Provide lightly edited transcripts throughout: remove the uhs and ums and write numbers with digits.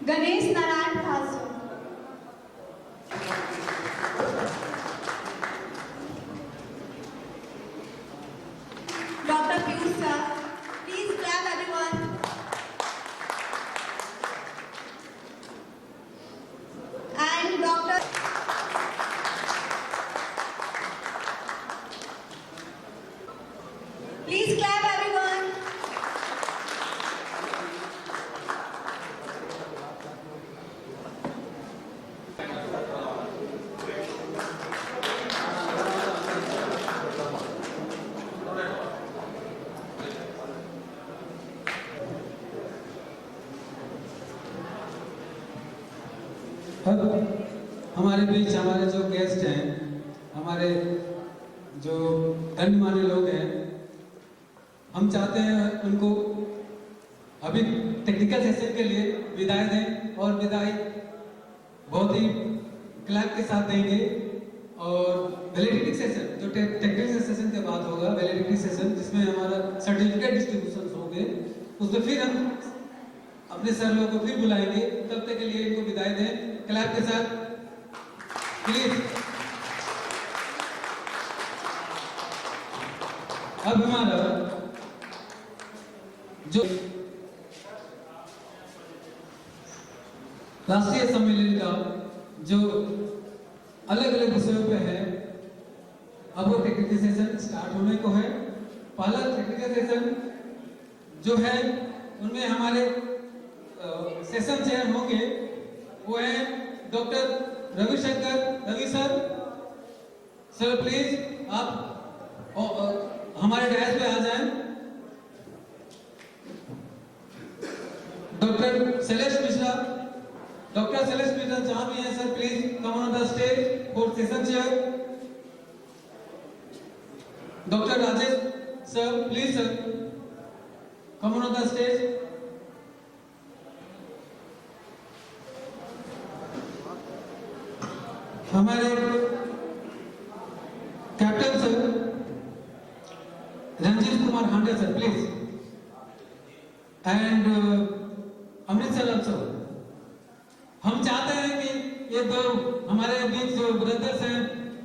Ganesh Narayan भासु, Dr. Piyush sir, please clap everyone. And Dr. Please clap everyone. अब हमारे बीच हमारे जो गेस्ट हैं, हमारे जो गणमान्य लोग हैं, हम चाहते हैं उनको अभी टेक्निकल सेशन के लिए विदाई दें और विदाई बहुत ही क्लैप के साथ देंगे। और वैलिडिटी सेशन जो टेक्निकल सेशन के बाद होगा, वैलिडिटी सेशन जिसमें हमारा सर्टिफिकेट डिस्ट्रीब्यूशन होंगे, उसमें फिर हम अपने सर लोगों को फिर बुलाएंगे। तब तक के लिए इनको विदाई दें क्लैप के साथ प्लीज। अब हमारा जो राष्ट्रीय सम्मेलन का जो अलग अलग विषयों पे है, अब वो टेक्निकल सेशन स्टार्ट होने को है। पहला टेक्निकल सेशन जो है उनमें हमारे सेशन चेयर होंगे, वो है doctor Ravishankar Ravi sir. Sir please आप हमारे डैश पे आ जाएं। डॉक्टर शैलेश मिश्रा, डॉक्टर शैलेश मिश्रा जहां भी हैं sir, please come on the stage for session chair. Doctor Rajesh sir, please sir come on the stage. हमारे captain sir Ranjeet Kumar Hande sir please, and Amrit sir also. हम चाहते हैं कि ये दो हमारे बीच जो ब्रदर्स हैं,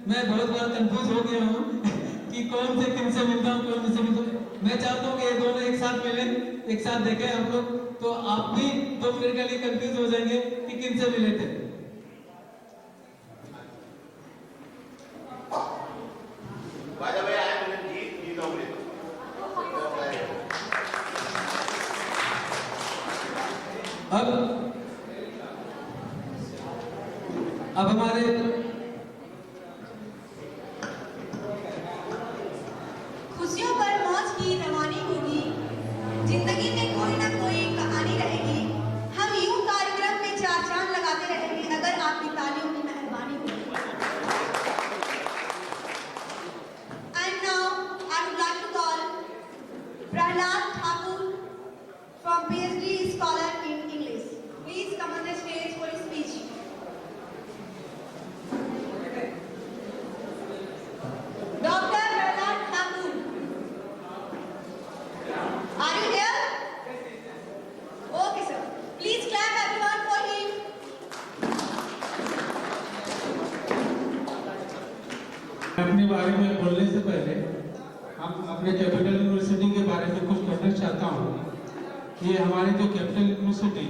मैं बहुत बार कंफ्यूज हो गया हूँ कि कौन से किन से मिलता हूँ, कौन से मिलता हूँ। मैं चाहता हूँ कि ये दोनों एक साथ मिलें, एक साथ देखें हम लोग, तो आप भी 2 मिनट के लिए कंफ्यूज हो जाएंगे कि किन से मिले थे। अब हमारे खुशियों पर मौज की रवानी होगी, जिंदगी में कोई ना कोई कहानी रहेगी। हम यूं कार्यक्रम में 4 चांद लगाते रहेंगे अगर आपकी तालियों की मेहरबानी होगी। And now I would like to call Prahlad Thakur from PhD scholar in English. Please come on the stage for his speech. Dr. Prahlad Thakur. Are you here? Okay, sir. Please clap everyone for him. अपने बारे में बोलने से पहले हम अपने capital university के बारे में कुछ कहना चाहता हूँ। ये हमारी जो कैपिटल यूनिवर्सिटी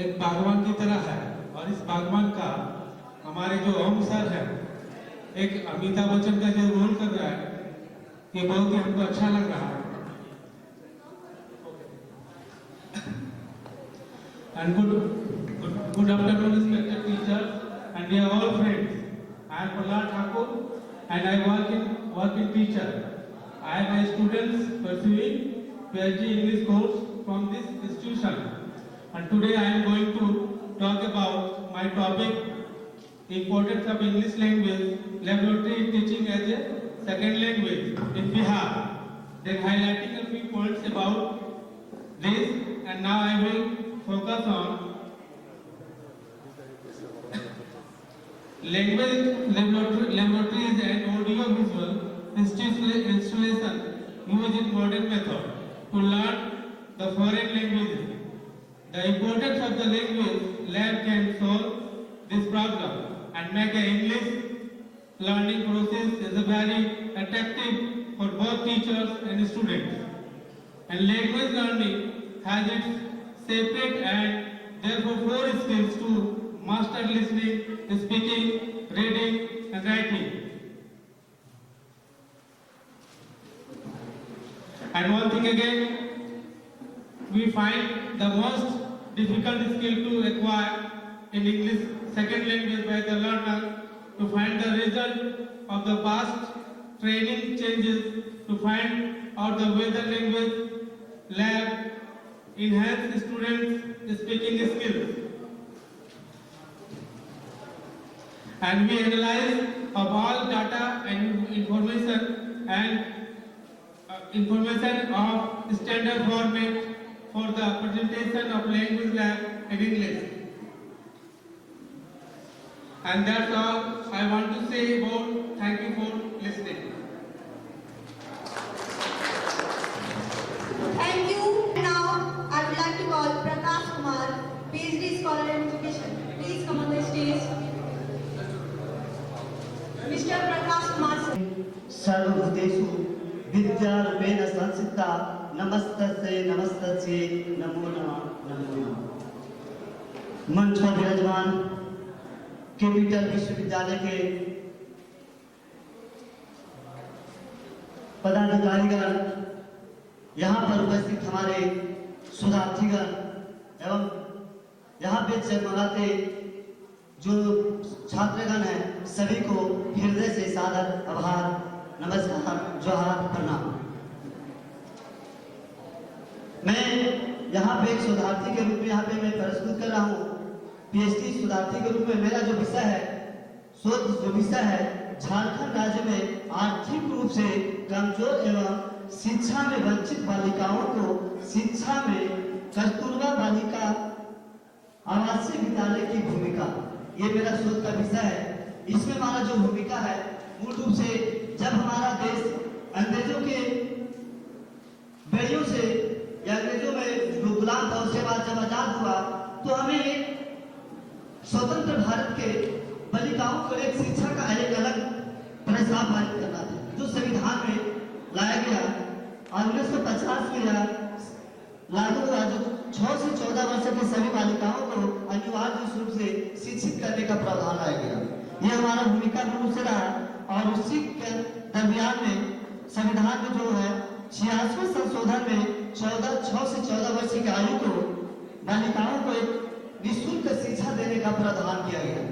एक बागवान की तरह है, और इस बागवान का हमारे जो ओम सर है, एक अमिताभ बच्चन का जो रोल कर रहा है, ये बहुत ही हमको अच्छा लग रहा है। And good afternoon, respected teachers and dear all friends. I am Prahlad Thakur and I work in teacher. I am a student pursuing PhD English course from this institution. And today I am going to talk about my topic, importance of English language, laboratory teaching as a second language in Bihar. Then highlighting a few points about this, and now I will focus on language laboratory is an audio-visual installation used in modern method to learn the foreign languages. The importance of the language lab can solve this problem and make an English learning process is a very attractive for both teachers and students. And language learning has its separate and therefore 4 skills to master: listening, speaking, reading and writing. And one thing again, we find the most difficult skill to acquire in English second language by the learner to find the result of the past training changes, to find out the way the language lab enhance students' speaking skills. And we analyze of all data and information of standard format for the presentation of language lab in English. And that's all I want to say about. Thank you for listening. Thank you. Now, I would like to call Prakash Kumar, PhD scholar in education. Please come on the stage. Mr. Prakash Kumar, sir. सर्वभूतेषु विद्यारूपेण संस्थिता नमस्तस्यै नमस्तस्यै नमो नमः नमो नमः। मंच पर विराजमान capital विश्वविद्यालय के पदाधिकारीगण, यहाँ पर उपस्थित हमारे शोधार्थीगण एवं यहाँ पे जगमगाते जो छात्रगण हैं, सभी को हृदय से सादर आभार, नमस्कार, जोहार, प्रणाम। मैं यहाँ पे एक शोधार्थी के रूप में यहाँ पे मैं प्रस्तुत कर रहा हूँ। पीएचडी शोधार्थी के रूप में मेरा जो विषय है, शोध जो विषय है, झारखंड राज्य में आर्थिक रूप से कमजोर एवं शिक्षा में वंचित बालिकाओं को शिक्षा में कस्तूरबा बालिका आवासीय विद्यालय की भूमिका, ये मेरा शोध का विषय है। इसमें हमारा जो भूमिका है, मूल रूप से जब हमारा देश अंग्रेजों के बेड़ियों से या अंग्रेजों में जो गुलाम था उसके बाद जब आजाद हुआ, तो हमें एक स्वतंत्र भारत के बालिकाओं को एक शिक्षा का एक अलग प्रस्ताव पारित करना था, जो संविधान में लाया गया और 1950 में लागू हुआ, जो 6 से 14 वर्ष की सभी बालिकाओं को अनिवार्य रूप से शिक्षित करने का प्रावधान लाया गया। यह हमारा भूमिका रूप से रहा और उसी के दरमियान में संविधान में जो है 86वें संशोधन में 6 से 14 वर्ष की आयु को बालिकाओं को एक निःशुल्क शिक्षा देने का प्रावधान किया गया।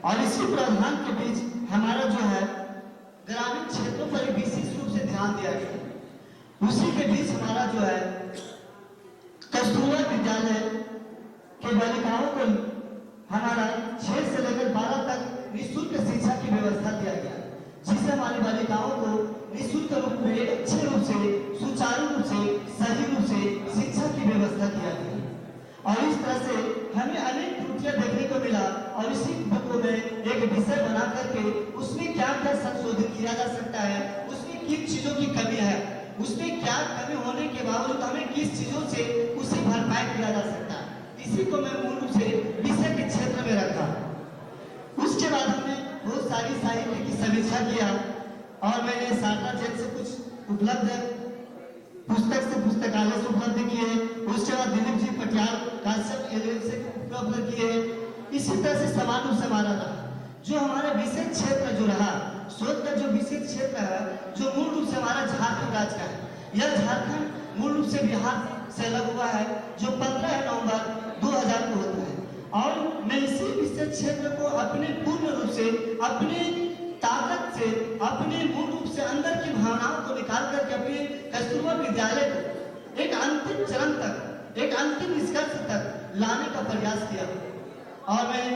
और इसी प्रावधान के बीच हमारा जो है ग्रामीण क्षेत्रों पर विशेष रूप से ध्यान दिया गया। उसी के बीच हमारा जो है कस्तूरबा विद्यालय के बालिकाओं को हमारा 6 से लेकर 12 तक निःशुल्क शिक्षा की व्यवस्था दिया गया, जिससे हमारी बालिकाओं को निःशुल्क रूप में अच्छे रूप से, सुचारू रूप से, सही रूप से शिक्षा की व्यवस्था किया गया। और इस तरह से हमें अनेक त्रुटियां देखने को मिला और इसी बुक में एक विषय बना करके उसमें क्या क्या संशोधित किया जा सकता है, उसमें किन चीजों की कमी है, उसमें क्या कमी होने के बावजूद हमें किस चीजों से उसे भरपाई किया जा सकता है, इसी को मैं मूल रूप से विषय के क्षेत्र में रखा। उसके बाद हमने बहुत सारी साहित्य की समीक्षा किया और मैंने सारदा जेल से कुछ उपलब्ध पुस्तक से पुस्तकालय से उपलब्ध किए, उसके बाद दिलीप जी पटियाल काश्यप एलएल से उपलब्ध किए। इसी तरह से समान रूप से हमारा रहा जो हमारा विषय क्षेत्र जो रहा, शोध का जो विषय क्षेत्र है, जो मूल रूप से हमारा झारखंड राज्य का है। यह झारखंड मूल रूप से बिहार से अलग हुआ है, जो 15 नवंबर 2000 को होता है। और मैं इसी विषय क्षेत्र को अपने पूर्ण रूप से, अपने ताकत से, अपने मूल रूप से अंदर की भावनाओं को निकाल करके अपने कस्तूरबा विद्यालय को एक अंतिम चरण तक, एक अंतिम निष्कर्ष तक लाने का प्रयास किया। और मैं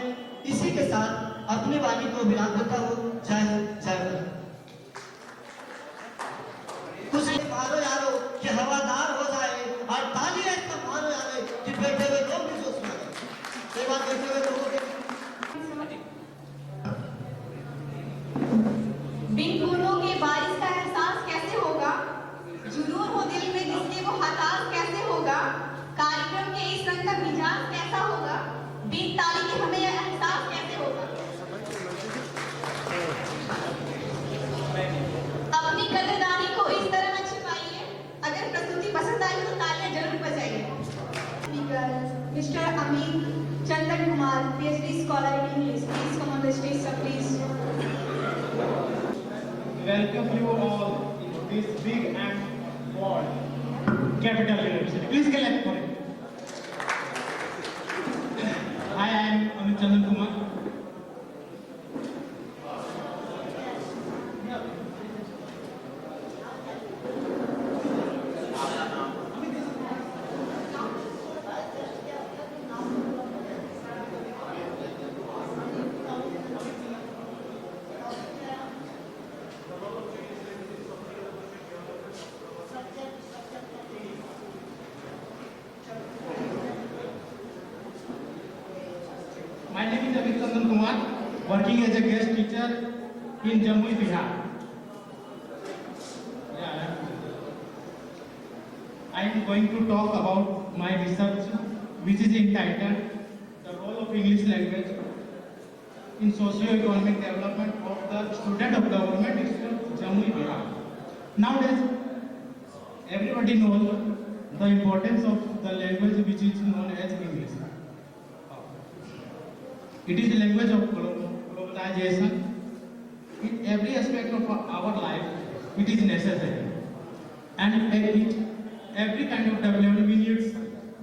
इसी के साथ अपनी वाणी को विराम देता हूँ। जय हिंद, जय भारत। कुछ मारो यारो कि हवादार हो जाए और ताली ऐसा मारो यारो कि बैठे हुए लोग भी सोच रहे हैं। बात बैठे हुए लोगों के बिन फूलों के बारिश का एहसास कैसे होगा, जुनून हो दिल में जिसके वो हताश कैसे होगा। कार्यक्रम के इस रंग scholar in English. Please come on the stage, sir, please. Welcome you all in this big and broad capital university. Please clap for it. I am Amit Chandan Kumar. My name is Amit Chandan Kumar, working as a guest teacher in Jammu, Bihar. Yeah. I am going to talk about my research, which is entitled "The Role of English Language in Socio-Economic Development of the Student of Government School, Jammu, Bihar." Nowadays, everybody knows the importance of the language which is known as English. It is the language of globalization. In every aspect of our life, it is necessary. And every kind of development we need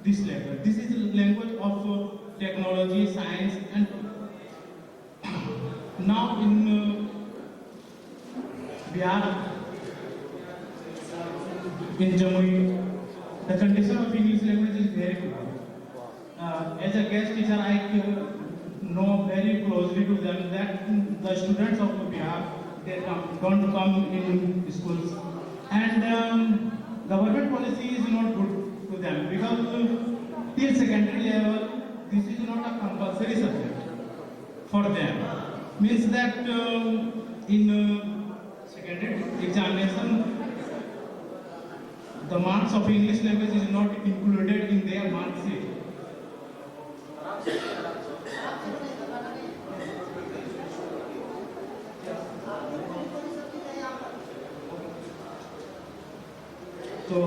this language. This is the language of technology, science, and now in Bihar, in Jammu, the condition of English language is very good. As a guest teacher, I know very closely to them that the students of Bihar, they don't come in schools, and government policy is not good to them because till secondary level this is not a compulsory subject for them. Means that in secondary examination the marks of English language is not included in their mark sheet. So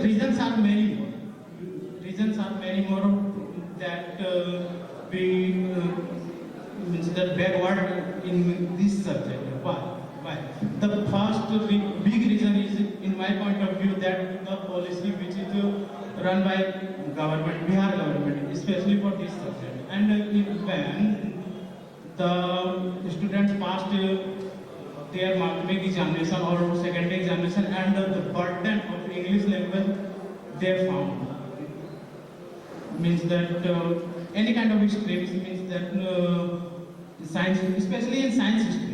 reasons are many more. Reasons are many more that we means that backward in this subject. Why? The first big reason is, in my point of view, that the policy which is run by government, Bihar government, especially for this subject. And when the students passed their mathematics examination or secondary examination, and the burden of English language they found, means that any kind of streams, means that science, especially in science stream.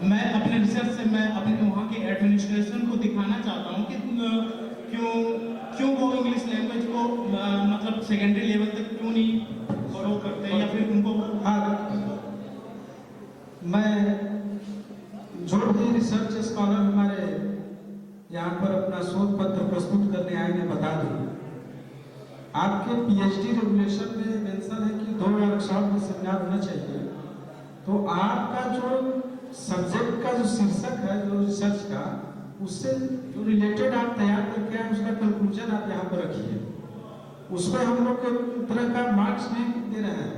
मैं अपने research से मैं अपने वहाँ के administration को दिखाना चाहता हूँ कि क्यों वो इंग्लिश लैंग्वेज को मतलब सेकेंडरी लेवल तक क्यों नहीं फॉलो करते या फिर उनको। मैं जो भी रिसर्च स्कॉलर हमारे यहाँ पर अपना शोध पत्र प्रस्तुत करने आए हैं बता दूँ, आपके पीएचडी रेगुलेशन में मेंशन है कि 2 वर्कशॉप में सेमिनार होना चाहिए। तो आपका जो सब्जेक्ट का जो शीर्षक है, जो रिसर्च का, उससे जो रिलेटेड आप तैयार करके आए उसका कंक्लूजन आप यहाँ पर रखिए। उसमें हम लोग को तरह का मार्क्स भी दे रहे हैं,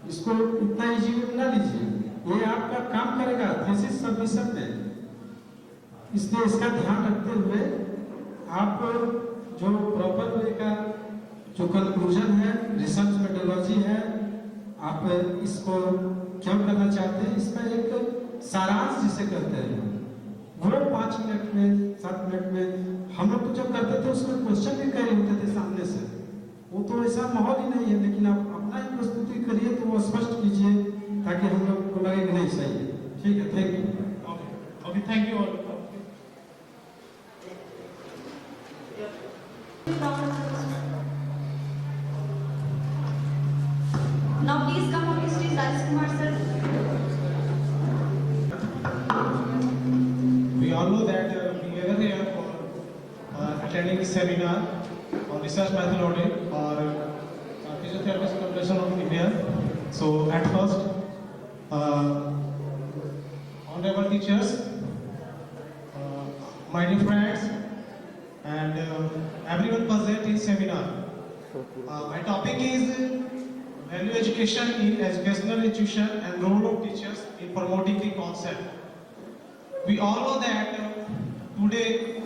इसको इतना इजी ना लीजिए, ये आपका काम करेगा थीसिस सबमिशन में। इसलिए इसका ध्यान रखते हुए आप जो प्रॉपर वे का जो कंक्लूजन है, रिसर्च मेथोडोलॉजी है, आप इसको क्यों करना चाहते हैं, इसका एक सारांश जिसे कहते हैं वो 5 मिनट में 7 मिनट में हम लोग तो जब करते थे उसमें क्वेश्चन भी कहे होते थे सामने से, वो तो ऐसा माहौल ही नहीं है। लेकिन आप अपना ही प्रस्तुति करिए तो वो स्पष्ट कीजिए ताकि हम लोग को लगे कि नहीं सही है। ठीक है, thank you. Okay, thank you all. Now please come on stage, Rajesh Kumar sir. We all know that we gather here for attending this seminar on research methodology or physiotherapist Federation of India. So at first, honorable teachers, my dear friends, and everyone present in seminar. My topic is value education in educational institution and role of teachers in promoting the concept. We all know that today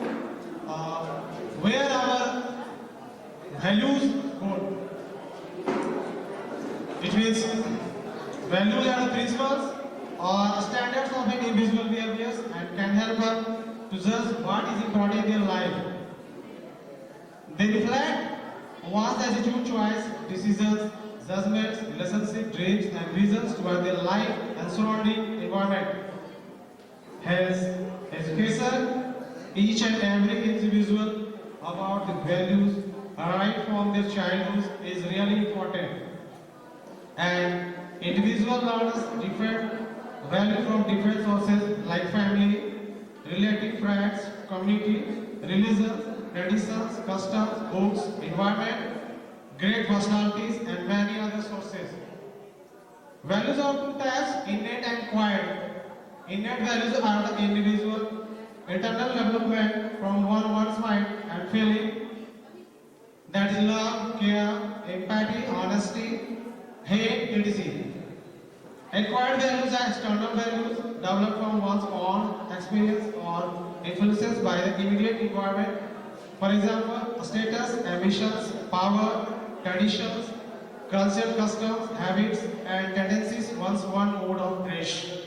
where our values go, it means values are the principles or standards of an individual behaviors and can help us to judge what is important in their life. They reflect one's attitude, choice, decisions, judgments, relationships, dreams, and visions toward their life and surrounding environment. Hence, education, each and every individual about the values right from their childhood is really important. And individual learns different value from different sources like family, relative, friends, community, religion, traditions, customs, books, environment, great personalities, and many other sources. Values are two types, innate and acquired. Innate values are the individual internal development from one's mind and feeling, that is love, care, empathy, honesty, hate, etc. Acquired values are external values developed from one's own experience or influences by the immediate environment. For example, status, ambitions, power, traditions, cultural customs, habits, and tendencies once one mode of creation.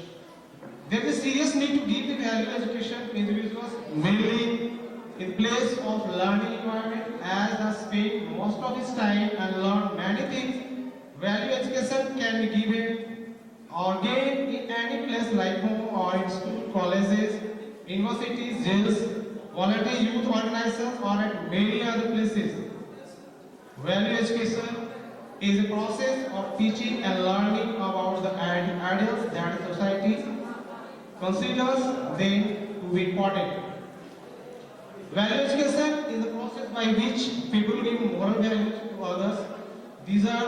There is serious need to give the value education to individuals mainly in place of learning environment as they spend most of his time and learn many things. Value education can be given or gained in any place like home or in school, colleges, universities, jails, volunteer youth organizations or at many other places. Value education is a process of teaching and learning about the ideals that society considers them to be important. Value education is the process by which people give moral values to others. These are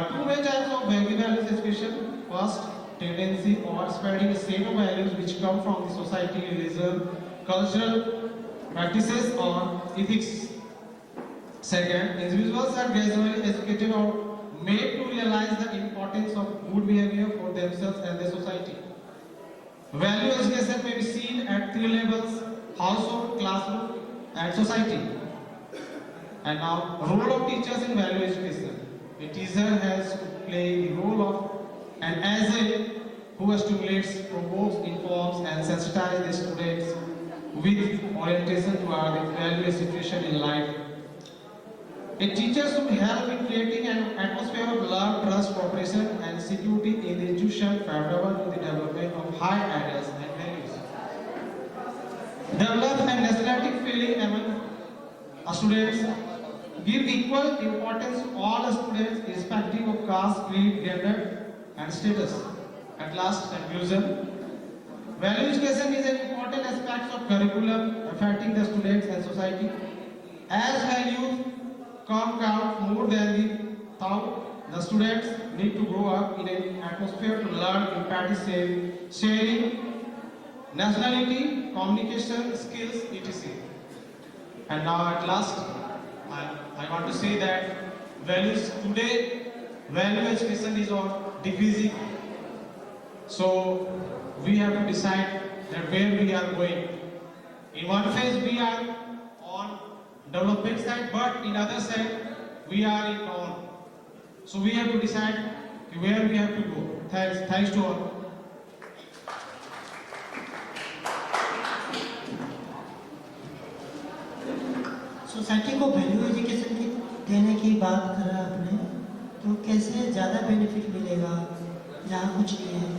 two main types of values education. First, tendency or spreading a set of values which come from the society, religion, cultural practices or ethics. Second, individuals are gradually educated or made to realize the importance of good behavior for themselves and the society. Value education may be seen at three levels: household, classroom, and society. And now, role of teachers in value education. A teacher has to play the role of an agent who stimulates, provokes, informs, and sensitizes the students with orientation toward the value situation in life. A teacher should help in creating an atmosphere of love, trust, cooperation, and security in the institution favorable to the development of high ideals and values. Develop a nationalistic feeling among students. Give equal importance to all students irrespective of caste, creed, gender, and status. At last, conclusion. Value education is an important aspect of curriculum affecting the students and society. As values count more than the thought, the students need to grow up in an atmosphere to learn empathy, sharing, nationality, communication skills, etc. And now at last, I want to say that values today, value education is on decreasing. So we have to decide that where we are going. In one phase we are on development side, but in other side we are in on. So we have to decide where we have to go. Thanks to all. Society को value education की देने की बात करा आपने, तो कैसे ज़्यादा बेनिफिट मिलेगा जहाँ कुछ नहीं है?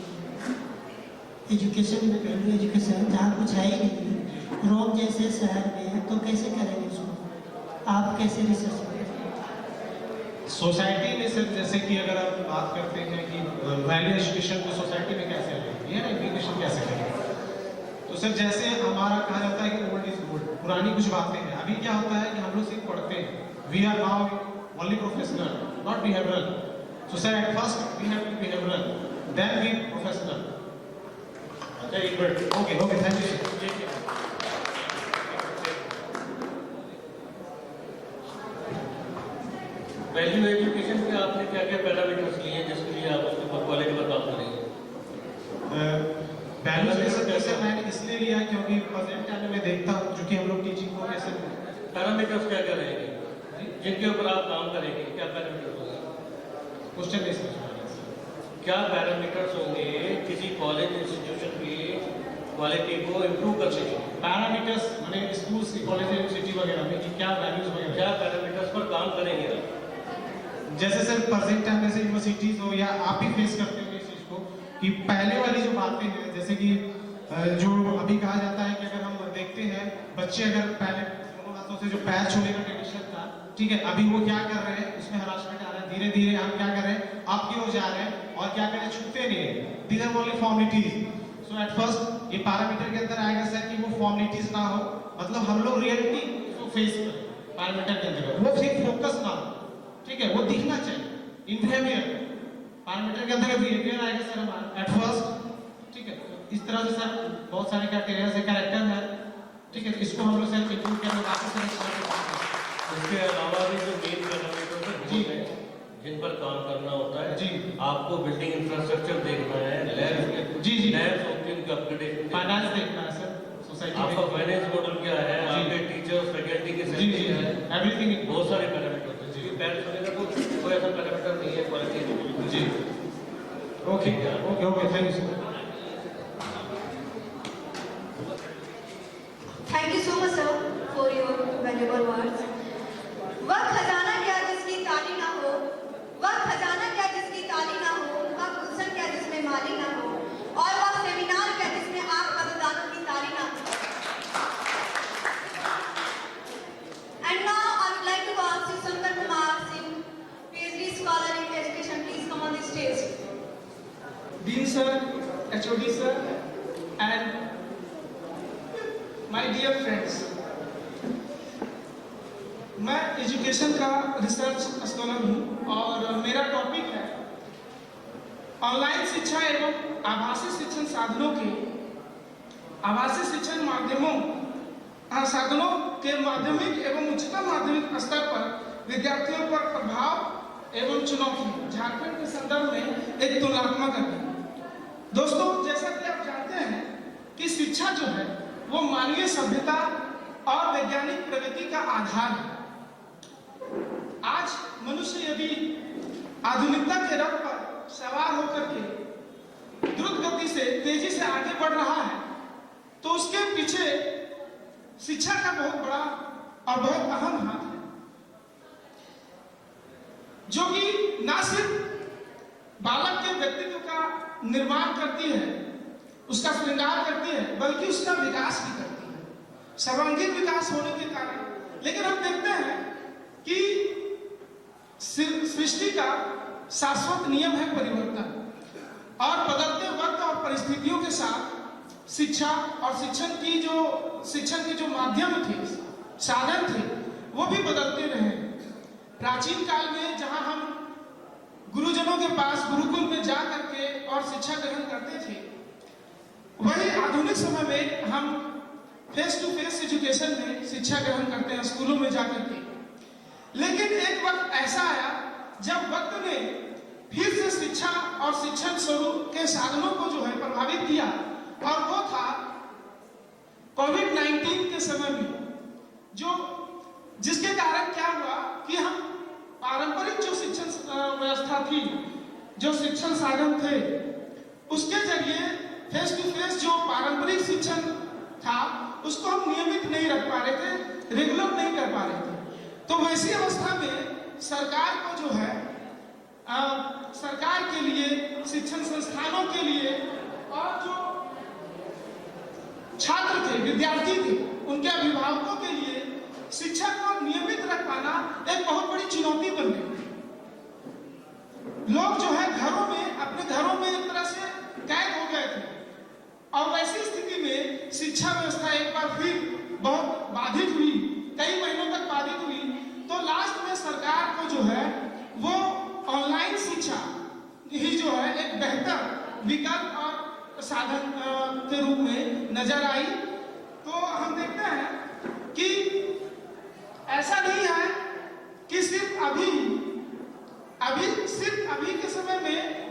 एजुकेशन में वैल्यू एजुकेशन जहाँ कुछ है ही नहीं, रोम जैसे शहर में, तो कैसे करेंगे उसको? आप कैसे रिसर्च करेंगे? सोसाइटी में सिर्फ जैसे कि अगर आप बात करते हैं कि वैल्यू एजुकेशन को सोसाइटी में कैसे लेंगे या एजुकेशन कैसे करेंगे, तो सर जैसे हमारा कहा जाता है कि ओल्ड इज गोल्ड, पुरानी कुछ बातें हैं। अभी क्या होता है कि हम लोग सिर्फ पढ़ते हैं, we are now only professional not behavioural. So sir at first we have to behavioural then we professional. अच्छा एक minute, okay okay thank you. Value education में आपने क्या क्या पैरामीटर्स लिए हैं जिसके लिए आप उसके क्वालिटी पर काम करेंगे? वैल्यू एजुकेशन जैसे मैंने इसलिए लिया क्योंकि प्रेजेंट टाइम में देखता हूँ जो कि हम लोग टीचिंग को कैसे पैरामीटर्स क्या क्या रहेंगे जिनके ऊपर आप काम करेंगे? क्या पैरामीटर्स होंगे? क्वेश्चन नहीं समझ पा रहे। क्या पैरामीटर्स होंगे किसी कॉलेज इंस्टीट्यूशन की क्वालिटी को इम्प्रूव करने के? पैरामीटर्स माने स्कूल कॉलेज यूनिवर्सिटी वगैरह में कि क्या वैल्यूज वगैरह, क्या पैरामीटर्स पर काम करेंगे आप? जैसे सर प्रेजेंट टाइम में से यूनिवर्सिटीज हो या आप भी फेस करते हो इस चीज को कि पहले वाली जो बातें हैं, जैसे कि जो अभी कहा जाता है कि अगर हम देखते हैं बच्चे अगर पहले दोनों हाथों से जो पैर छूने का ट्रेडिशन था, ठीक है, अभी वो क्या कर रहे हैं, उसमें हरासमेंट आ रहा है। धीरे धीरे हम क्या कर रहे हैं, आपकी ओर जा रहे हैं और क्या करें, छूते नहीं है। These are only formalities. So at first ये पैरामीटर के अंदर आएगा सर कि वो फॉर्मेलिटीज ना हो, मतलब हम लोग रियलिटी को फेस करें पैरामीटर के अंदर, वो सिर्फ फोकस ना हो, ठीक है, वो दिखना चाहिए। इन बिहेवियर पैरामीटर के अंदर बिहेवियर आएगा सर हमारा एट फर्स्ट, ठीक है। इस तरह से सर बहुत सारे क्राइटेरिया से कैरेक्टर है, ठीक है, इसको हम लोग सर इंक्लूड करके बाकी सर इसके अलावा भी जो मेन पैरामीटर्स जी हैं जिन पर काम करना होता है, जी, आपको बिल्डिंग इंफ्रास्ट्रक्चर देखना है, लैब्स जी जी, लैब्स होती हैं उनका अपग्रेडेशन, फाइनेंस देखना है सर, सोसाइटी आपका फाइनेंस मॉडल क्या है, जी, आपके टीचर्स फैकल्टी की जी जी, सैलरी है, एवरीथिंग बहुत सारे पैरामीटर्स हैं। जी पैरेंट्स वगैरह को कोई ऐसा पैरामीटर नहीं है क्वालिटी जी। Okay okay okay thank you sir. Thank you so much, sir, for your valuable words. वह खजाना क्या जिसकी ताली ना हो, वह खजाना क्या जिसकी ताली ना हो, वह गुलशन क्या जिसमें माली ना हो, और वह सेमिनार क्या जिसमें आप मतदानों की ताली ना हो। And now I would like to ask you, Sundar Kumar Singh, PhD scholar in education, please come on the stage. Dean sir, HOD sir, and my dear friends, मैं एजुकेशन का रिसर्च स्कॉलर हूँ और मेरा topic है online शिक्षा एवं आभासी शिक्षण साधनों के आभासी शिक्षण साधनों के माध्यमिक एवं उच्चतर माध्यमिक स्तर पर विद्यार्थियों पर प्रभाव एवं चुनौती झारखंड के संदर्भ में एक तुलनात्मक है। दोस्तों, जैसा कि आप जानते हैं कि शिक्षा जो है वो मानवीय सभ्यता और वैज्ञानिक प्रगति का आधार है। आज मनुष्य यदि आधुनिकता के रथ पर सवार होकर के द्रुत गति से तेजी से आगे बढ़ रहा है, तो उसके पीछे शिक्षा का बहुत बड़ा और बहुत अहम हाथ है, जो कि न सिर्फ बालक के व्यक्तित्व का निर्माण करती है, उसका श्रृंगार करती है, बल्कि उसका विकास भी करती है, सर्वांगीण विकास होने के कारण। लेकिन हम देखते हैं कि सृष्टि का शाश्वत नियम है परिवर्तन, और बदलते वक्त और परिस्थितियों के साथ शिक्षा और शिक्षण के जो माध्यम थे, साधन थे, वो भी बदलते रहे। प्राचीन काल में जहां हम गुरुजनों के पास गुरुकुल में जा करके और शिक्षा ग्रहण करते थे, वही आधुनिक समय में हम फेस टू फेस एजुकेशन में शिक्षा ग्रहण करते हैं, स्कूलों में जाकर के। लेकिन एक वक्त ऐसा आया जब वक्त ने फिर से शिक्षा और शिक्षण स्वरूप के साधनों को जो है प्रभावित किया, और वो था कोविड-19 के समय में, जिसके कारण क्या हुआ कि हम पारंपरिक जो शिक्षण व्यवस्था थी, जो शिक्षण साधन थे, उसके जरिए फेस टू फेस जो पारंपरिक शिक्षण था उसको हम नियमित नहीं रख पा रहे थे, रेगुलर नहीं कर पा रहे थे। तो वैसी अवस्था में सरकार को जो है सरकार के लिए, शिक्षण संस्थानों के लिए और जो छात्र थे, विद्यार्थी थे, उनके अभिभावकों के लिए शिक्षा को नियमित रख पाना एक बहुत बड़ी चुनौती बन गई। लोग जो है घरों में, अपने घरों में एक तरह से कैद हो गए थे और वैसी स्थिति में शिक्षा व्यवस्था एक बार फिर बहुत बाधित हुई, कई महीनों तक बाधित हुई। तो लास्ट में सरकार को जो है वो ऑनलाइन शिक्षा ही जो है एक बेहतर विकल्प और साधन के रूप में नजर आई। तो हम देखते हैं कि ऐसा नहीं है कि सिर्फ अभी के समय में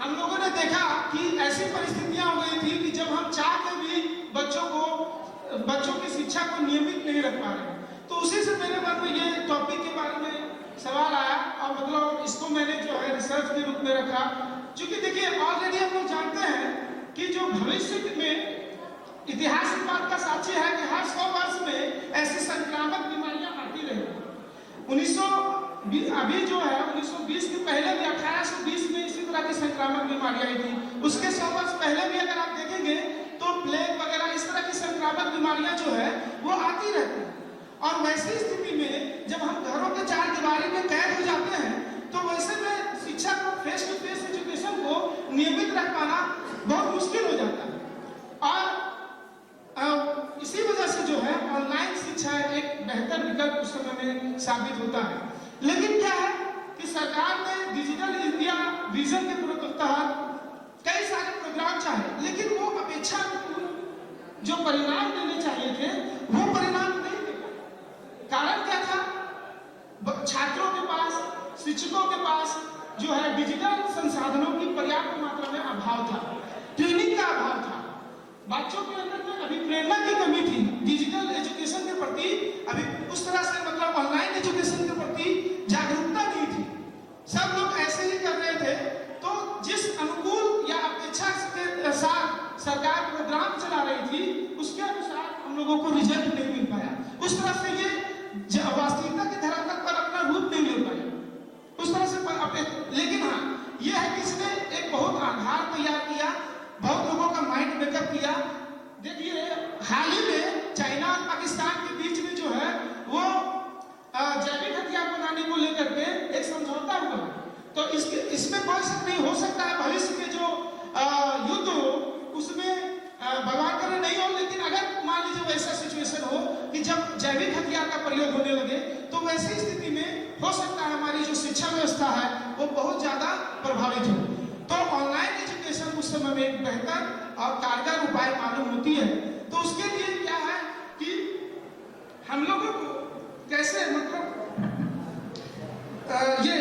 हम लोगों ने देखा कि ऐसी परिस्थितियां हो गई थी कि जब हम चाह के भी बच्चों की शिक्षा को नियमित नहीं रख पा रहे। तो उसी से मेरे मन में ये टॉपिक के बारे में सवाल आया और मतलब इसको मैंने जो है रिसर्च के रूप में रखा। क्योंकि देखिए ऑलरेडी हम लोग जानते हैं कि जो भविष्य में इतिहास इस बात का साक्षी है कि हर 100 वर्ष में ऐसी संक्रामक बीमारियां आती रही। 1920 के पहले भी 1820 में इसी तरह की संक्रामक बीमारियां आई थी। उसके 100 वर्ष पहले भी अगर आप देखेंगे तो प्लेग वगैरह इस तरह की संक्रामक बीमारियां जो है वो आती रहती है। और वैसी स्थिति में जब हम घरों के चार दीवारी में कैद हो जाते हैं तो वैसे में शिक्षा को फेस टू फेस एजुकेशन को नियमित रख पाना बहुत मुश्किल हो जाता है। और इसी वजह से जो है ऑनलाइन शिक्षा एक बेहतर विकल्प उस समय में साबित होता है। लेकिन क्या है कि सरकार ने डिजिटल इंडिया विजन के तहत कई सारे प्रोग्राम चाहे, लेकिन वो अपेक्षा जो परिणाम देने चाहिए थे वो परिणाम नहीं दे पाए। कारण क्या था? छात्रों के पास, शिक्षकों के पास जो है डिजिटल संसाधनों की पर्याप्त मात्रा में अभाव था, ट्रेनिंग का अभाव था, बच्चों के अंदर में अभी प्रेरणा की कमी थी डिजिटल एजुकेशन के प्रति। अभी उस तरह से मतलब ऑनलाइन एजुकेशन के प्रति जागरूकता नहीं थी। सब लोग ऐसे ही कर रहे थे। तो जिस अनुकूल या अपेक्षा के साथ सरकार प्रोग्राम चला रही थी उसके अनुसार हम लोगों को रिजल्ट नहीं मिल पाया। उस तरह से ये वास्तविकता के धरातल पर अपना रूप नहीं ले पाया उस तरह से। लेकिन हाँ, ये है कि इसने एक बहुत आधार तैयार किया, बहुत लोगों का माइंड मेकअप किया। देखिए हाल ही में चाइना और पाकिस्तान के बीच में जो है वो जैविक हथियार बनाने को लेकर के एक समझौता हुआ। तो इसमें कोई शक नहीं हो सकता है भविष्य में जो युद्ध हो उसमें भगवान करे नहीं हो, लेकिन अगर मान लीजिए वैसा सिचुएशन हो कि जब जैविक हथियार का प्रयोग होने लगे तो वैसी स्थिति में हो सकता है हमारी जो शिक्षा व्यवस्था है वो बहुत ज्यादा प्रभावित हो। तो ऑनलाइन एजुकेशन उस समय में एक बेहतर और कारगर उपाय मालूम होती है। तो उसके लिए क्या है कि हम लोगों को कैसे मतलब ये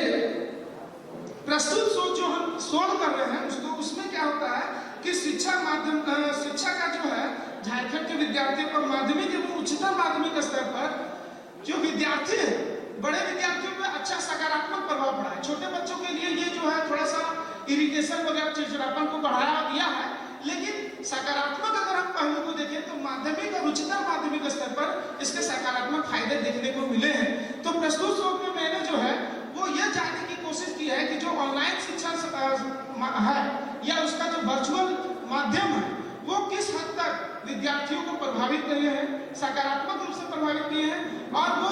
प्रस्तुत सोच जो हम शोध कर रहे हैं उसमें क्या होता है कि शिक्षा का जो है झारखंड के विद्यार्थियों पर माध्यमिक एवं उच्चतर माध्यमिक स्तर पर जो विद्यार्थी है, बड़े विद्यार्थियों पर अच्छा सकारात्मक प्रभाव पड़ा है। छोटे बच्चों के लिए ये जो है थोड़ा सा इरिटेशन वगैरह चिड़चिड़ापन को बढ़ावा दिया है, लेकिन सकारात्मक अगर हम पहलू को देखें तो माध्यमिक और उच्चतर माध्यमिक स्तर पर इसके सकारात्मक फायदे देखने को मिले हैं। तो प्रस्तुत शोध में मैंने जो है वो ये जानने की कोशिश की है कि जो ऑनलाइन शिक्षा है या उसका जो वर्चुअल माध्यम है वो किस हद तक विद्यार्थियों को प्रभावित किए हैं, सकारात्मक रूप से प्रभावित किए हैं, और वो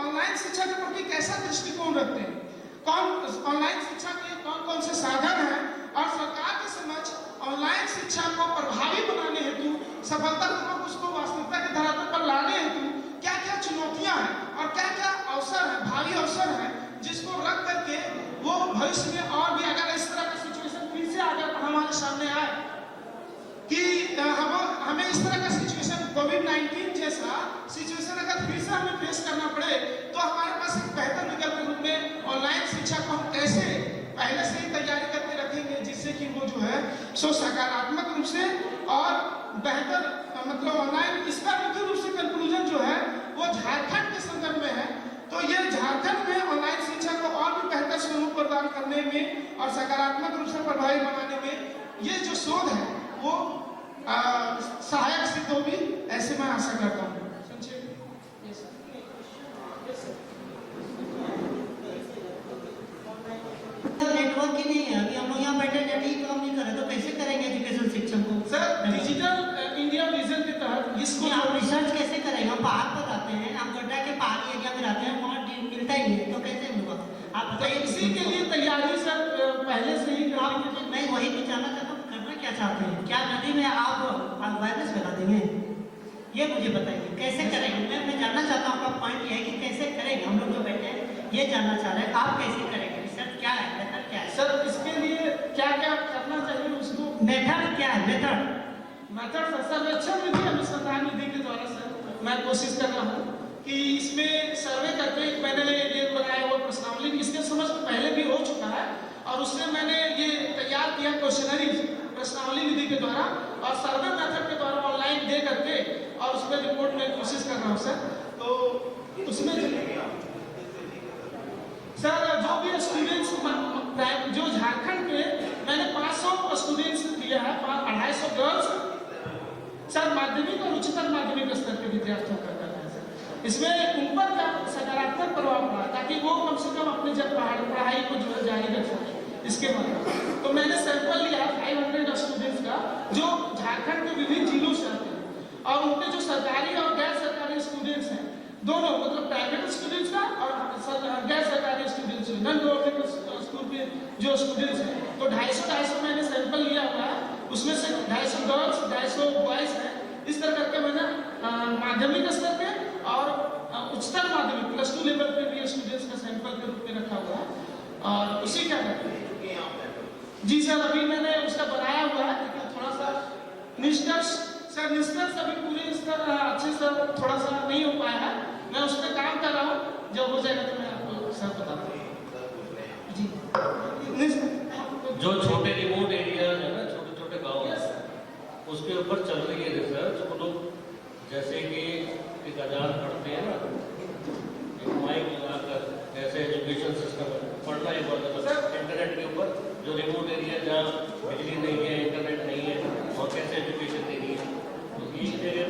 ऑनलाइन शिक्षा के प्रति कैसा दृष्टिकोण रखते हैं, कौन ऑनलाइन शिक्षा के कौन से साधन हैं, और सरकार के समझ ऑनलाइन शिक्षा को प्रभावी बनाने हेतु, सफलतापूर्वक उसको वास्तविकता के धरातल पर लाने हेतु क्या क्या चुनौतियां हैं और क्या क्या अवसर है, भावी अवसर है, जिसको रख करके वो भविष्य में और भी अगर इस तरह का सिचुएशन फिर से अगर हमारे सामने आए कि हमें इस तरह का सिचुएशन कोविड-19 जैसा सिचुएशन अगर फिर से हमें फेस करना पड़े तो हमारे पास एक बेहतर विकल्प के रूप में ऑनलाइन शिक्षा को हम कैसे पहले से ही तैयारी करके रखेंगे जिससे कि वो जो है सो सकारात्मक रूप से और बेहतर मतलब ऑनलाइन। इसका मुख्य रूप से कंक्लूजन जो है वो झारखंड के संदर्भ में है। तो ये झारखंड में ऑनलाइन शिक्षा को और भी बेहतर स्वरूप प्रदान करने में और सकारात्मक रूप से प्रभावी बनाने में ये जो शोध है वो सहायक सिद्ध होगी, ऐसे मैं आशा करता हूँ। संक्षेप आप बताइए इसी के लिए तैयारी सर पहले से ही मैं वही भी जानना चाहता हूँ, करना क्या चाहते हैं? क्या नदी में आप अवेयरनेस फैला देंगे? ये मुझे बताइए कैसे करेंगे? मैं जानना चाहता हूँ, आपका पॉइंट ये है कि कैसे करेंगे। हम लोग जो बैठे हैं ये जानना चाह रहे हैं, आप कैसे करेंगे? रिसर्च क्या है, मेथड क्या है? सर इसके लिए क्या क्या करना चाहिए उसको? मेथड क्या है? मेथड सर्वेक्षण विधि अनुसंधान विधि के द्वारा सर मैं कोशिश कर रहा हूँ कि इसमें सर्वे करके मैंने ये बनाया हुआ प्रश्नावली इसके समझ में पहले भी हो चुका है और उससे मैंने ये तैयार किया क्वेश्चनरी प्रश्नावली विधि के द्वारा और सर्वे मेथड के द्वारा ऑनलाइन दे करके और उस पर रिपोर्ट में कोशिश कर रहा हूँ सर। तो उसमें सर जो भी स्टूडेंट्स जो झारखंड के मैंने 500 स्टूडेंट्स दिया है, 250 गर्ल्स सर माध्यमिक और उच्चतर माध्यमिक स्तर के विद्यार्थियों का करना है सर। इसमें उन पर का सकारात्मक प्रभाव पड़ा ताकि वो कम से कम अपनी जब पढ़ाई को जो जारी रख सके। इसके बाद तो मैंने सैंपल लिया 500 स्टूडेंट्स का जो झारखंड के विभिन्न जिलों से आते हैं और उनके जो सरकारी और गैर सरकारी स्टूडेंट्स हैं दोनों, मतलब प्राइवेट स्टूडेंट्स का और गैर सरकारी स्टूडेंट्स नॉन गवर्नमेंट स्कूल के जो स्टूडेंट्स हैं, तो 250 मैंने सैंपल लिया हुआ है। उसमें से 250 गर्ल्स 250 बॉयज हैं। इस तरह करके मैंने माध्यमिक स्तर के और उच्चतर माध्यमिक +2 लेवल पे भी स्टूडेंट्स का सैंपल के रूप में रखा हुआ है और उसी क्या करते हैं जी सर अभी मैंने उसका बनाया हुआ है लेकिन थोड़ा सा निष्कर्ष अभी पूरे स्तर अच्छे से थोड़ा सा नहीं हो पाया है। मैं उस पर काम कर रहा हूँ, जब हो जाएगा तो मैं आपको सर बताता हूँ जी। जो छोटे रिमोट एरिया है ना, छोटे छोटे गाँव है, उसके ऊपर चल रही है रिसर्च। वो लोग जैसे कि एक आजाद पढ़ते हैं ना, एक माइक लगाकर जैसे एजुकेशन सिस्टम पढ़ना है इंटरनेट के ऊपर, जो रिमोट एरिया जहाँ बिजली नहीं है, इंटरनेट नहीं है, और कैसे एजुकेशन देनी है, तो इस एरिया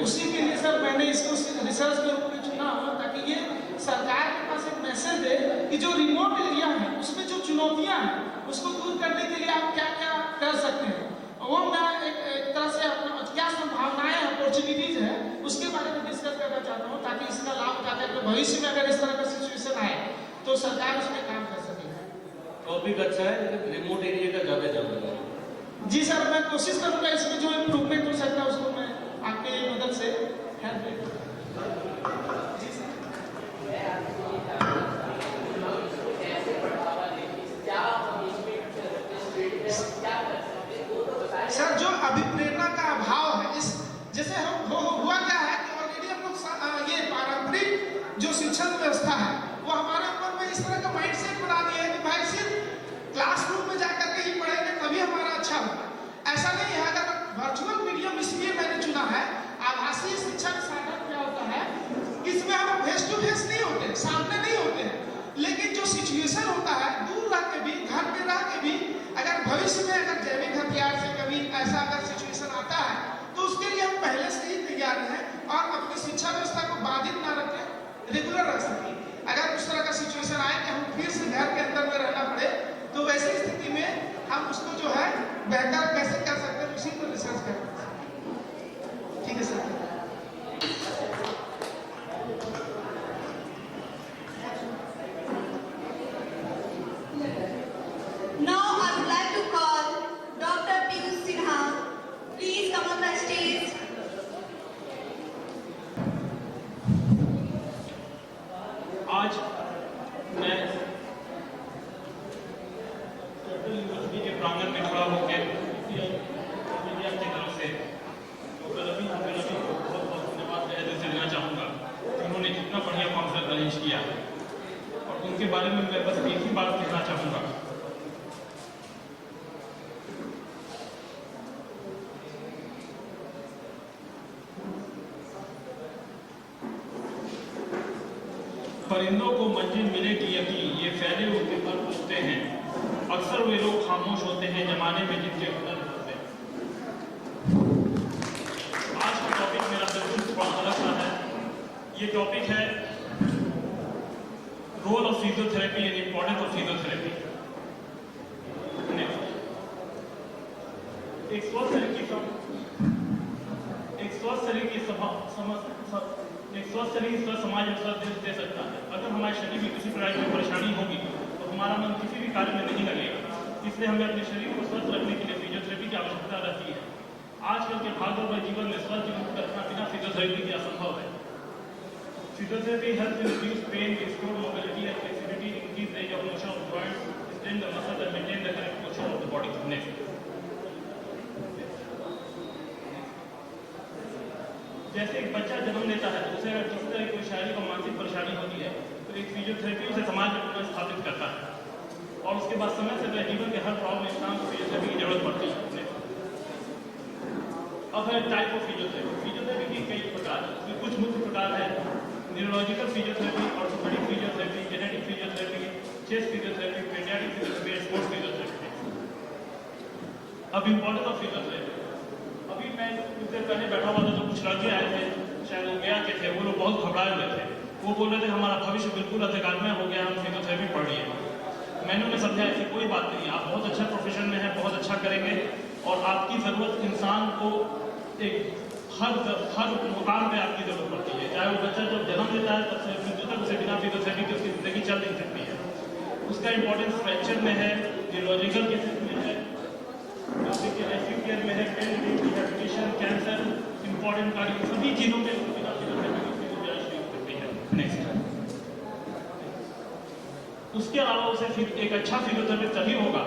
उसी के लिए सर मैंने इसको रिसर्च के रूप में चुना हुआ ताकि ये सरकार के पास एक मैसेज दे कि जो रिमोट एरिया है उसमें जो चुनौतियां हैं उसको दूर करने के लिए आप क्या क्या कर सकते हैं। वो मैं एक तरह से अपना क्या संभावनाएं अपॉर्चुनिटीज है उसके बारे में डिस्कस करना चाहता हूँ ताकि इसका लाभ उठा करके भविष्य में अगर इस तरह का सिचुएशन आए तो सरकार उसमें काम कर सके। टॉपिक अच्छा है लेकिन रिमोट एरिया का ज़्यादा चल रहा है। जी सर मैं कोशिश करूँगा इसमें जो इम्प्रूवमेंट हो सकता है उसको मैं आपके मदद से हेल्प सर जो अभिप्रेरणा का अभाव है इस जैसे हम हुआ क्या है कि ऑलरेडी हम लोग ये पारंपरिक जो शिक्षण व्यवस्था है वो हमारे ऊपर में इस तरह का माइंडसेट बना दिया है कि भाई सिर्फ क्लासरूम में जाकर के ही पढ़ेंगे तभी हमारा अच्छा होगा। ऐसा नहीं है। अगर वर्चुअल मीडियम इसलिए मैंने चुना है, आभासी शिक्षा का साधन क्या होता है, इसमें हम फेस टू फेस नहीं होते, सामने नहीं होते हैं, लेकिन जो सिचुएशन होता है दूर रह के भी, घर में रह के भी, अगर भविष्य में अगर जैविक हथियार से कभी ऐसा अगर सिचुएशन आता है तो उसके लिए हम पहले से ही तैयार हैं और अपनी शिक्षा व्यवस्था को बाधित ना रखें, रेगुलर रख सकें। अगर उस तरह का सिचुएशन आए कि हम फिर से घर के अंदर में रहना पड़े तो वैसी स्थिति में हम उसको जो है बेहतर कैसे कर सकते हैं उसी पर रिसर्च करते हैं। ठीक है sir. Now I would like to call Dr. Piyush Sinha. Please come on the stage. आज मैं यूनिवर्सिटी के प्रांगण में खड़ा होकर मीडिया की तरफ से डॉक्टर रवि को बहुत बहुत धन्यवाद दिल से देना चाहूँगा कि उन्होंने कितना बढ़िया कॉन्फ्रेंस अरेंज किया और उनके बारे में मैं बस एक ही बात कहना चाहूँगा। परिंदों को मंजिल मिले की यकीन, ये फैले उनके पर पूछते हैं, अक्सर वे लोग खामोश होते हैं जमाने में जिनके हुनर होते हैं। आज का टॉपिक मेरा बिल्कुल थोड़ा अलग सा है। ये टॉपिक है role of physiotherapy and importance of physiotherapy. एक स्वस्थ शरीर की एक स्वस्थ शरीर स्वस्थ समाज और स्वस्थ देश दे सकता है। अगर हमारे शरीर में किसी प्रकार की परेशानी होगी तो हमारा मन किसी भी कार्य में नहीं लगेगा। इसलिए हमें अपने शरीर को स्वस्थ रखने के लिए फिजियोथेरेपी की आवश्यकता रहती है। आजकल के भागदौड़ भरे जीवन में स्वस्थ जीवन रखना बिना फिजियोथेरेपी के असंभव है। Physiotherapy helps in reduce pain, restore mobility and flexibility, increase range of motion of joints, strengthen the muscles and maintain the correct posture of the body. Next, जैसे एक बच्चा जन्म लेता है तो उसे अगर किसी तरह की कोई शारीरिक और मानसिक परेशानी होती है तो एक फिजियोथेरेपी उसे समाज में पुनः करता है और उसके बाद समय से जीवन के हर प्रॉब्लम में इंसान को फिजियोथेरेपी की जरूरत पड़ती है। अब है टाइप ऑफ फिजियोथेरेपी। फिजियोथेरेपी के कई प्रकार हैं, इसमें कुछ मुख्य प्रकार है neurological physiotherapy, orthopaedic physiotherapy, genetic physiotherapy, chest physiotherapy, paediatric physiotherapy, sports physiotherapy. अब इम्पोर्टेंस ऑफ फिजियोथेरेपी। अभी मैं कुछ देर पहले बैठा हुआ था तो कुछ लड़के आए थे, शायद वो गया के थे, वो लोग बहुत घबराए हुए थे। वो बोल रहे थे हमारा भविष्य बिल्कुल अंधकारमय हो गया, हम फिजियोथेरेपी पढ़ लिए। मैंने उन्हें समझाया ऐसी कोई बात नहीं, आप बहुत अच्छा प्रोफेशन में हैं, बहुत अच्छा करेंगे और आपकी ज़रूरत इंसान को एक हर मुकाम पे आपकी ज़रूरत पड़ती है। चाहे वो बच्चा जब जन्म लेता है तब से मृत्यु तक उसे बिना फिजियोथेरेपी की उसकी ज़िंदगी चल नहीं सकती है। उसका इंपॉर्टेंस फ्रैक्चर में है, न्यूरोलॉजिकल केसेस में है, ऐसी केयर में है, पेन रिहेबिलिटेशन, कैंसर, इंपॉर्टेंट कार्य, सभी चीज़ों में बिना फिजियोथेरेपी की उसकी गुंजाइश नहीं हो सकती है। नेक्स्ट, उसके अलावा उसे फिर एक अच्छा फिजियोथेरेपिस्ट तभी होगा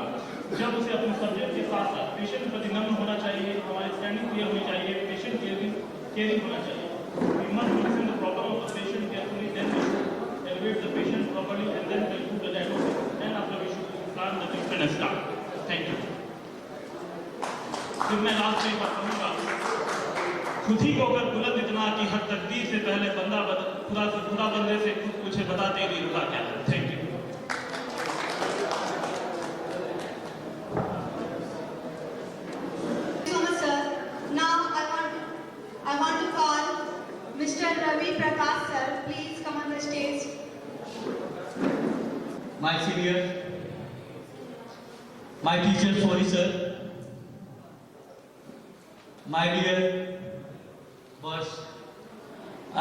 जब उसे अपने सब्जेक्ट के साथ साथ पेशेंट के प्रति नम्र होना चाहिए, हमारी स्टैंडिंग क्लियर होनी चाहिए, पेशेंट केयरिंग होना चाहिए। We must listen the problem of the patient carefully, then we should elevate the patient properly and then we should do the diagnosis and after we should plan the treatment and start. Thank you. फिर मैं last में एक बात कहूँगा, खुद ही को अगर बुलंद इतना कि हर तकदीर से पहले खुदा बंदे से खुद पूछे बता तेरी रुका क्या है। Thank you. I want to call Mr. Ravi Prakash sir. Please come on the stage. My senior, my teacher, sorry sir, my dear boss,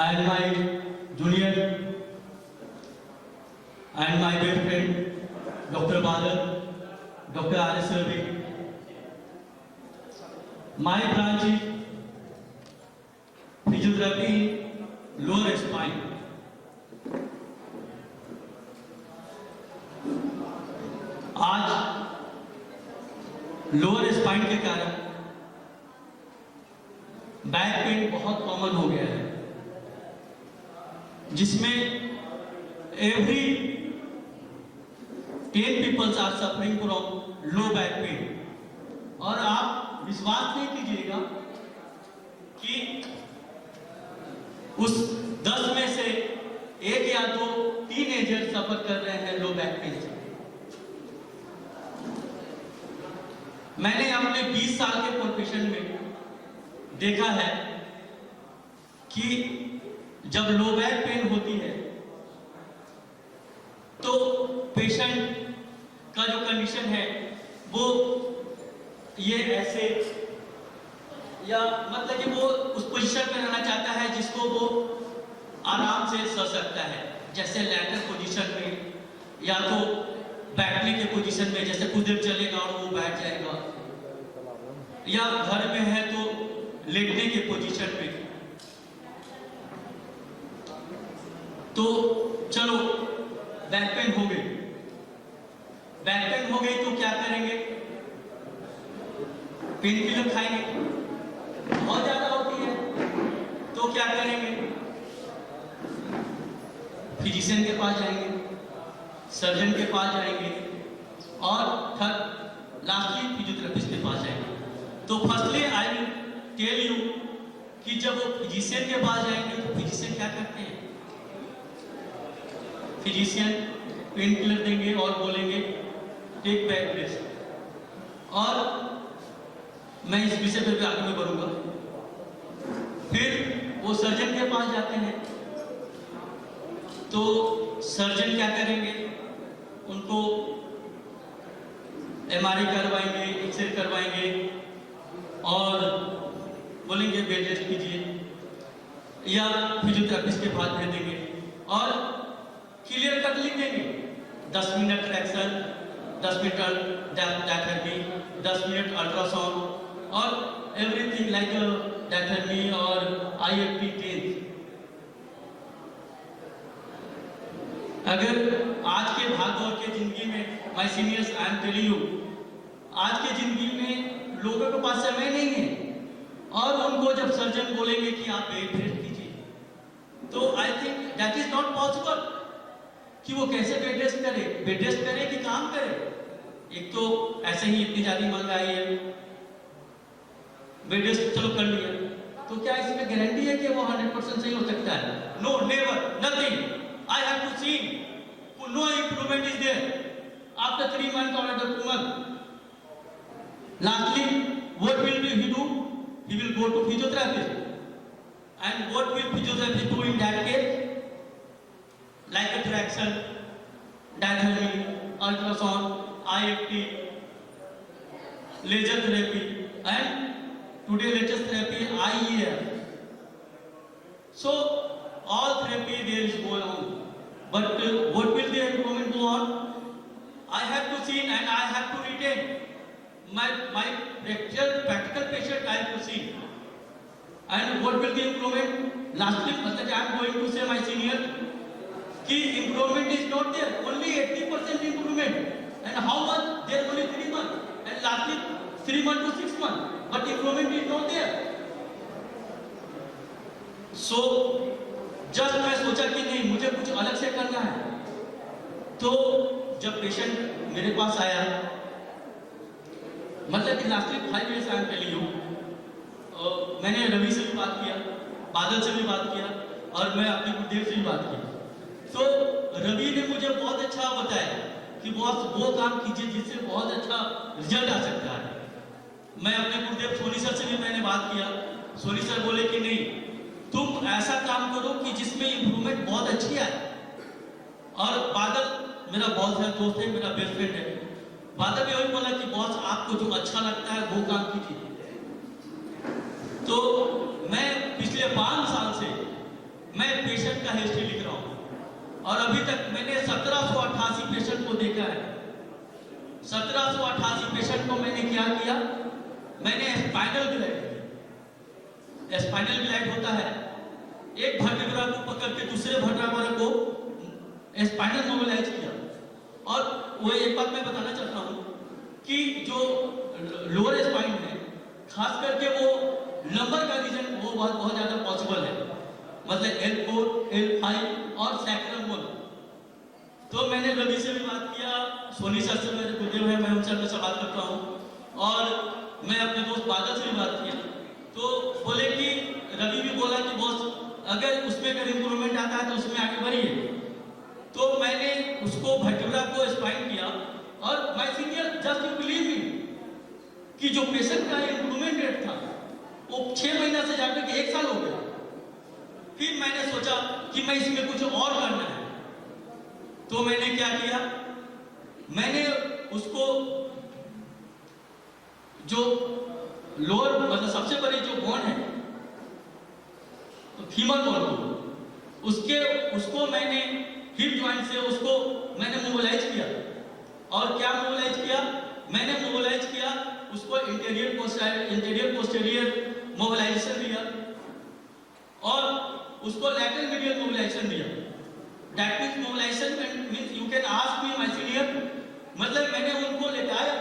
and my junior, and my best friend, Dr. Badal, Dr. R.S. Ravi. My branch is physiotherapy lower spine. आज lower spine के कारण back pain बहुत common हो गया है, जिसमें every 10 peoples are suffering from low back pain. और आप विश्वास नहीं कीजिएगा कि उस 10 में से 1 या 2 टीनेजर सफर कर रहे हैं लो बैक पेन से। मैंने अपने 20 साल के प्रोफेशन में देखा है कि जब लो बैक पेन होती है तो पेशेंट का जो कंडीशन है वो ये ऐसे, या मतलब कि वो उस पोजीशन में रहना चाहता है जिसको वो आराम से सह सकता है, जैसे लैटर पोजीशन में, या तो बैठने के पोजीशन में, जैसे कुछ देर चलेगा और वो बैठ जाएगा, या घर में है तो लेटने के पोजीशन में। तो चलो बैक पेन हो गई, बैक पेन हो गई तो क्या करेंगे? पेन किलर खाएंगे, बहुत ज्यादा होती है तो क्या करेंगे? फिजिशियन के पास जाएंगे, सर्जन के पास जाएंगे और लास्टली फिजियोथेरेपिस्ट के पास जाएंगे। तो firstly I will tell you कि जब वो फिजिशियन के पास जाएंगे तो फिजिशियन क्या करते हैं? फिजिशियन पेन किलर देंगे और बोलेंगे टेक बैक रेस्ट, और मैं इस विषय पर भी आगे में बढ़ूंगा। फिर वो सर्जन के पास जाते हैं तो सर्जन क्या करेंगे? उनको एमआरआई करवाएंगे, एक्सरे करवाएंगे और बोलेंगे बेड रेस्ट कीजिए। या फिजियोथेरेपिस्ट के पास भेज देंगे और क्लियर कट लिख देंगे 10 minute traction, 10 minute diathermy, 10 minute ultrasound और एवरीथिंग लाइक डायथर्मी और IFP टेस्ट। अगर आज के भागदौड़ के जिंदगी में my seniors I am telling you, आज के जिंदगी में लोगों के पास समय नहीं है और उनको जब सर्जन बोलेंगे कि आप बेड रेस्ट कीजिए तो I think that is not possible कि वो कैसे बेड रेस्ट करे, बेड रेस्ट करे कि काम करे। एक तो ऐसे ही इतनी ज्यादा महंगाई है, बेड रेस्ट चलो कर लिया तो क्या इसमें गारंटी है कि वो 100% सही हो सकता है? No, never, nothing. I have to see no improvement is there after 3 months or after 2 months. Lastly, what will he do? He will go to physiotherapist. And what will physiotherapist do in that case? Like a traction, diathermy, ultrasound, IFT, laser therapy, and today latest therapy IEF. So all therapy there is going on, but what will the improvement go on? I have to see and I have to retain my practical patient I have to see, and what will the improvement? Lastly, I am going to say my senior, कि improvement is not there, only 80% improvement, and how much? There only 3 months, and lastly 3 months to 6 months, but improvement is not there. So जब मैं सोचा कि नहीं मुझे कुछ अलग से करना है, तो जब पेशेंट मेरे पास आया, मतलब कि last 5 years I am telling you, मैंने रवि से भी बात किया, बादल से भी बात किया और मैं अपने गुरुदेव से भी बात की। तो रवि ने मुझे बहुत अच्छा बताया कि बॉस वो काम कीजिए जिससे बहुत अच्छा रिजल्ट आ सकता है। मैं अपने गुरुदेव सोनी सर से भी मैंने बात किया, सोनी सर बोले कि नहीं तुम ऐसा काम करो कि जिसमें इंप्रूवमेंट बहुत अच्छी आए। और बादल मेरा बहुत सारा दोस्त है, मेरा बेस्ट फ्रेंड है, बादल भी वही बोला कि बॉस आपको जो अच्छा लगता है वो काम कीजिए। तो मैं पिछले 5 साल से मैं पेशेंट का हिस्ट्री लिख रहा हूँ और अभी तक मैंने 1788 पेशेंट को देखा है। 1788 पेशेंट को मैंने क्या किया, मैंने स्पाइनल ग्लैंड होता है, एक वर्टेब्रा को पकड़ के दूसरे वर्टेब्रा को स्पाइनल मोबिलाइज किया। और वो एक बात मैं बताना चाहता हूँ कि जो लोअर स्पाइन है खास करके वो लंबर का रीजन वो बहुत ज्यादा पॉसिबल है, मतलब L4, L5 और सैक्रम बोन। तो मैंने रवि से भी बात किया, सोनी सर से मेरे गुरुदेव है, मैं उनसे हमेशा बात करता हूँ और मैं अपने दोस्त बादल से भी बात किया। तो बोले कि रवि भी बोला कि बॉस अगर उसमें अगर इंप्रूवमेंट आता है तो उसमें आगे बढ़िए। तो मैंने उसको वर्टेब्रा को स्पाइन किया और my senior just you believe me कि जो पेशेंट का इंप्रूवमेंट रेट था वो 6 महीना से जाकर के 1 साल हो गया। फिर मैंने सोचा कि मैं इसमें कुछ और करना है, तो मैंने क्या किया, मैंने उसको जो लोअर मतलब सबसे बड़ी जो बोन है फीमर बोन को उसको मैंने हिप जॉइंट से उसको मैंने मोबिलाइज किया। और क्या मोबिलाइज किया, मैंने मोबिलाइज किया उसको इंटीरियर पोस्टीरियर मोबिलाइजेशन दिया और उसको लैटरल मीडियल मोबिलाइजेशन दिया। That means mobilisation means you can ask me my senior, मतलब मैंने उनको लेटाया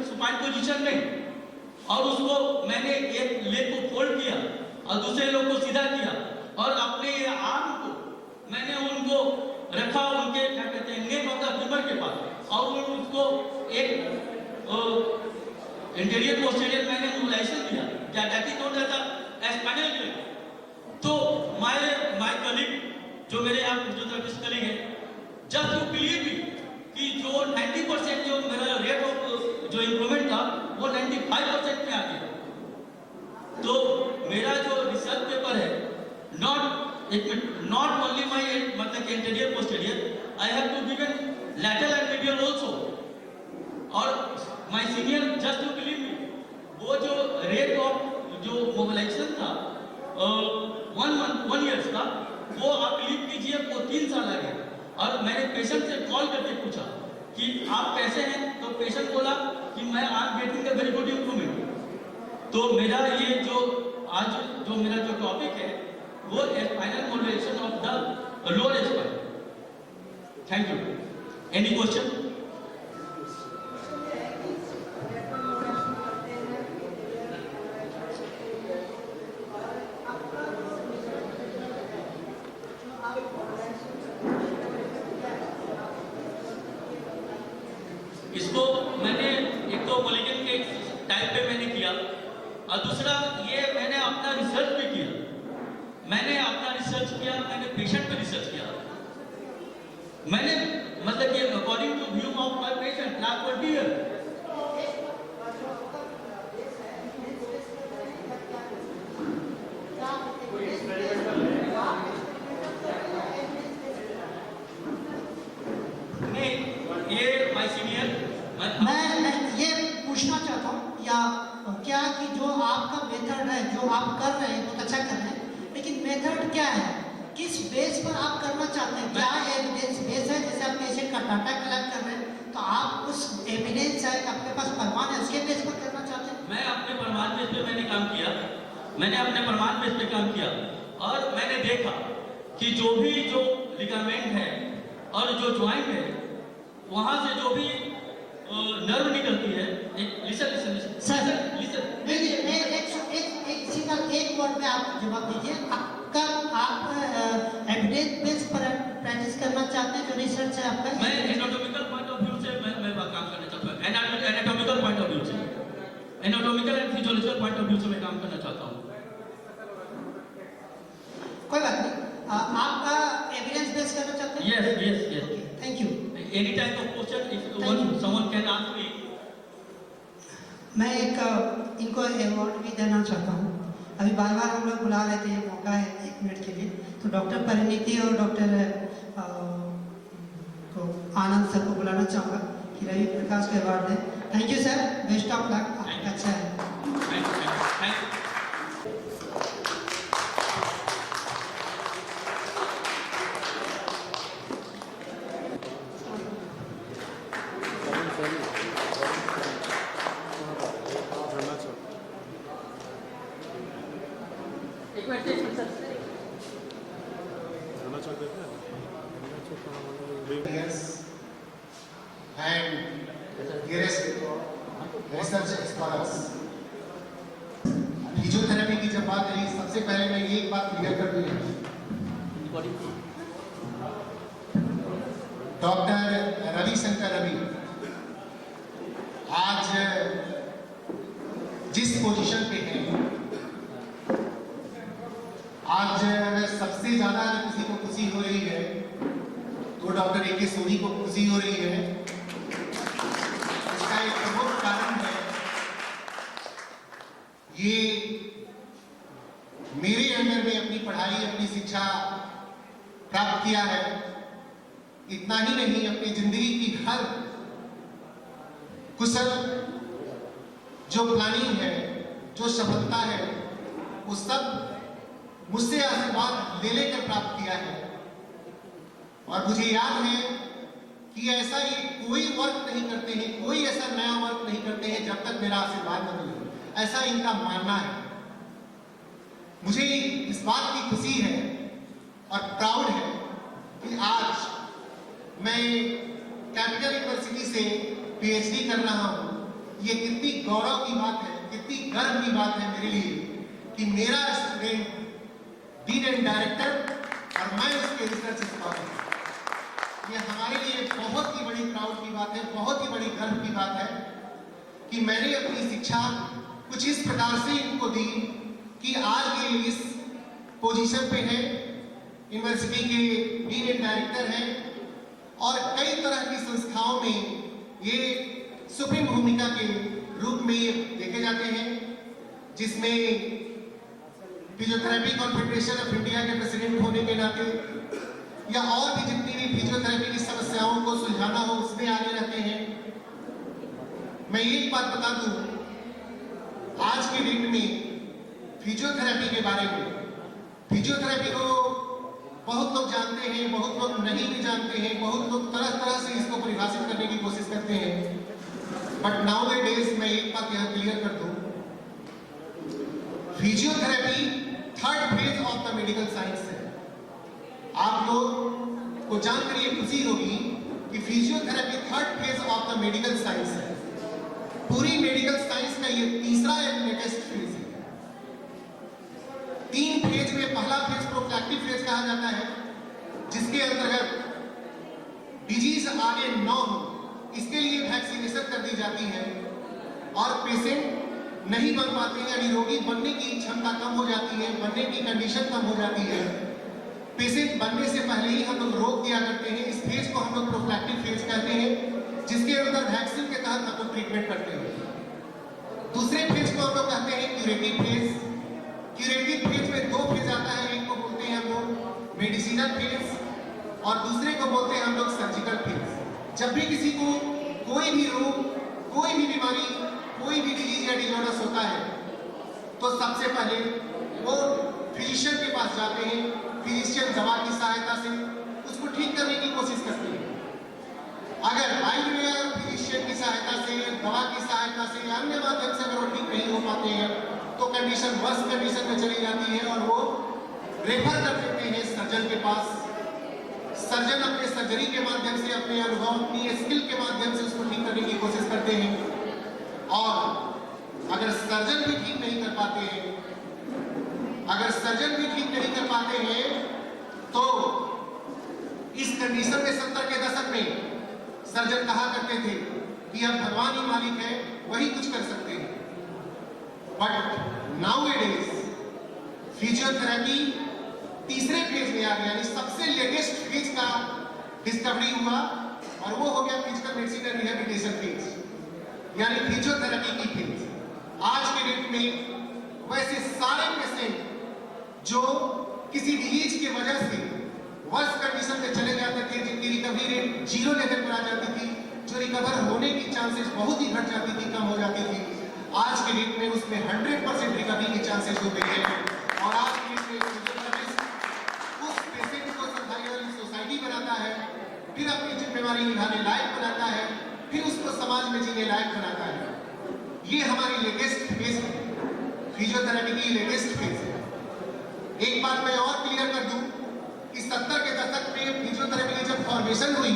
सुपाइन पोजीशन में और उसको मैंने एक लेग को फोल्ड किया और दूसरे लोग को सीधा किया और अपने आर्म को मैंने उनको रखा उनके क्या कहते हैं नेक ऑफ द फीमर के पास और उसको एक इंटीरियर पोस्टीरियर मैंने मोबिलाइजेशन दिया, क्या that is known as the spinal gland. तो माय कलीग जो मेरे यहाँ फिजियोथेरेपिस्ट कलीग है, जस्ट यू बिलीव मी कि जो 90% जो मेरा रेट ऑफ जो इंप्रूवमेंट था वो 95% में आ गया। तो मेरा जो रिसर्च पेपर है नॉट ओनली माय मतलब interior posterior, I have to given lateral and medial also. और my senior just you believe me वो जो रेट ऑफ जो मोबिलाइजेशन था 1 ईयर्स का, वो आप बिलीव कीजिए वो 3 साल आ गया। और मैंने पेशेंट से कॉल करके पूछा कि आप कैसे हैं, तो पेशेंट बोला कि मैं I am getting a very good improvement. तो मेरा ये जो आज जो मेरा जो टॉपिक है वो spinal modulation of the lower spine. Thank you. Any question? इसको मैंने एक तो मलिगन के टाइप पे मैंने किया, और दूसरा ये मैंने अपना रिसर्च भी किया। मैंने अपना रिसर्च किया, मैंने पेशेंट पे रिसर्च किया। मैंने मतलब कि according to view of my patient last 20 year. ये माय सीनियर मैं ये पूछना चाहता हूँ या क्या कि जो आपका मेथड है जो आप कर रहे हैं बहुत अच्छा कर रहे हैं, लेकिन मेथड क्या है, किस बेस पर आप करना चाहते हैं? क्या एविडेंस बेस है? जैसे आप पेशेंट का डाटा कलेक्ट कर रहे हैं तो आप उस एविडेंस है आपके पास प्रमाण है उसके बेस पर करना चाहते हैं? मैं अपने प्रमाण बेस पे मैंने काम किया, मैंने अपने प्रमाण बेस पे काम किया, और मैंने देखा कि जो लिगामेंट है और जो ज्वाइंट है वहां से जो भी नर्व निकलती है। लिसन एक सिंगल एक वर्ड में आप जवाब दीजिए। आपका आप एविडेंस बेस पर प्रैक्टिस करना चाहते हैं, जो रिसर्च है आपका? मैं एनाटॉमिकल पॉइंट ऑफ व्यू से मैं काम करना चाहता हूँ। एनाटॉमिकल पॉइंट ऑफ व्यू से, anatomical and physiological point of view से मैं काम करना चाहता हूँ। कोई बात नहीं, आपका एविडेंस बेस करना चाहते हैं? Yes. Thank you. Any type of question if someone can ask मी। मैं एक इनको अवार्ड भी देना चाहता हूँ। अभी बार बार हम लोग बुला लेते हैं, मौका है 1 मिनट के लिए, तो डॉक्टर परिणीति और डॉक्टर को आनंद सर को बुलाना चाहूँगा कि रवि प्रकाश को अवार्ड दें। Thank you sir, best of luck, आपका अच्छा है। Thank you. And dearest research scholars, physiotherapy की जब बात करी, सबसे पहले मैं ये एक बात क्लियर कर दूं, डॉक्टर रविशंकर रवि आज जिस पोजीशन पे हैं, आज सबसे ज्यादा किसी को खुशी हो रही है तो डॉक्टर ए के सोनी को खुशी हो रही है। इसका एक प्रमुख कारण है ये मेरे अंदर में अपनी पढ़ाई अपनी शिक्षा प्राप्त किया है। इतना ही नहीं, अपनी जिंदगी की हर कुशल जो प्लानिंग है, जो सफलता है, वो सब मुझसे आशीर्वाद ले लेकर प्राप्त किया है। और मुझे याद है कि ऐसा ये कोई वर्क नहीं करते हैं, कोई ऐसा नया वर्क नहीं करते हैं जब तक मेरा आशीर्वाद न मिले, ऐसा इनका मानना है। मुझे इस बात की खुशी है और प्राउड है कि आज मैं कैपिटल यूनिवर्सिटी से पीएचडी कर रहा हूँ। ये कितनी गौरव की बात है, कितनी गर्व की बात है मेरे लिए कि मेरा स्टूडेंट डीन एंड डायरेक्टर और मैं उसके रिसर्च स्कॉलर। ये हमारे लिए बहुत ही बड़ी प्राउड की बात है, बहुत ही बड़ी गर्व की बात है कि मैंने अपनी शिक्षा कुछ इस प्रकार से इनको दी कि आज ये इस पोजीशन पे है, यूनिवर्सिटी के डीन एंड डायरेक्टर हैं और कई तरह की संस्थाओं में ये सुप्रीम भूमिका के रूप में ये देखे जाते हैं, जिसमें फिजियोथेरेपी कॉन्फेडरेशन ऑफ इंडिया के प्रेसिडेंट होने के नाते या और भी जितनी भी फिजियोथेरेपी की समस्याओं को सुलझाना हो उसमें आगे रहते हैं। मैं ये बात बता दूं, आज के डेट में फिजियोथेरेपी के बारे में फिजियोथेरेपी को बहुत लोग जानते हैं, बहुत लोग नहीं भी जानते हैं, बहुत लोग तरह तरह से इसको परिभाषित करने की कोशिश करते हैं। बट नाउ ए डेज मैं एक बात यहाँ क्लियर कर दूं, physiotherapy third phase of the medical science है। आप लोग को जानकर ये खुशी होगी कि physiotherapy third phase of the medical science है। पूरी मेडिकल साइंस का ये तीसरा एक लेटेस्ट फेज है। 3 फेज में पहला फेज प्रोफिलैक्टिक फेज कहा जाता है, जिसके अंतर्गत डिजीज आगे न हो इसके लिए वैक्सीनेशन कर दी जाती है और पेशेंट नहीं बन पाते हैं, यानी रोगी बनने की क्षमता कम हो जाती है, बनने की कंडीशन कम हो जाती है। पेशेंट बनने से पहले ही हम लोग रोक दिया करते हैं। इस फेज को हम लोग प्रोफिलैक्टिक फेज कहते हैं, जिसके अंदर वैक्सीन के तहत हम लोग ट्रीटमेंट करते हैं। दूसरे फेज को हम लोग कहते हैं क्यूरेटिव फेज। क्यूरेटिव फेज में 2 फेज आता है, एक को बोलते हैं हम लोग मेडिसिनल फेज और दूसरे को बोलते हैं हम लोग सर्जिकल फेज। जब भी किसी को कोई भी रोग, कोई भी बीमारी, कोई भी डिजीज या डिसऑर्डर होता है तो सबसे पहले वो फिजिशियन के पास जाते हैं। फिजिशियन दवा की सहायता से उसको ठीक करने की कोशिश करते हैं। अगर आयुर्वेद फिजिशियन की सहायता से, दवा की सहायता से या अन्य माध्यम से अगर वो ठीक नहीं हो पाते हैं तो कंडीशन वर्स्ट कंडीशन में चली जाती है और वो रेफर कर देते हैं सर्जन के पास। सर्जन अपने सर्जरी के माध्यम से, अपने अनुभव, अपनी स्किल के माध्यम से उसको ठीक करने की कोशिश करते हैं। और अगर सर्जन भी ठीक नहीं कर पाते हैं, अगर सर्जन भी ठीक नहीं कर पाते हैं तो इस कंडीशन में 70 के दशक में सर्जन कहा करते थे कि अब भगवान ही मालिक है, वही कुछ कर सकते हैं। But now A days physiotherapy तीसरे फेज में आ गया, यानी सबसे लेटेस्ट फेज का डिस्कवरी हुआ और वो हो गया physical medicine and rehabilitation phase, यानी फिजियोथेरेपी की फेज। आज के डेट में वैसे सारे पेशेंट जो किसी डिजीज की वजह से वर्स्ट कंडीशन में चले जाते थे, जिनकी रिकवरी रेट 0 लेवल पर आ जाती थी, जो रिकवर होने की चांसेस बहुत ही घट जाती थी, कम हो जाती थी, आज के डेट में उसमें 100% रिकवरी की चांसेस हो गई है। और आज के डेट में फिजियोथेरेपिस्ट उस पेशेंट को सर्वाइवल सोसाइटी बनाता है, फिर अपनी जिम्मेवारी निभाने लायक बनाता है, फिर उसको समाज में जीने लायक बनाता है। ये हमारी लेटेस्ट फेज है, फिजियोथेरेपी की लेटेस्ट फेज है। एक बात मैं और क्लियर कर दूं कि 70 के दशक में फिजियोथेरेपी की जब फॉर्मेशन हुई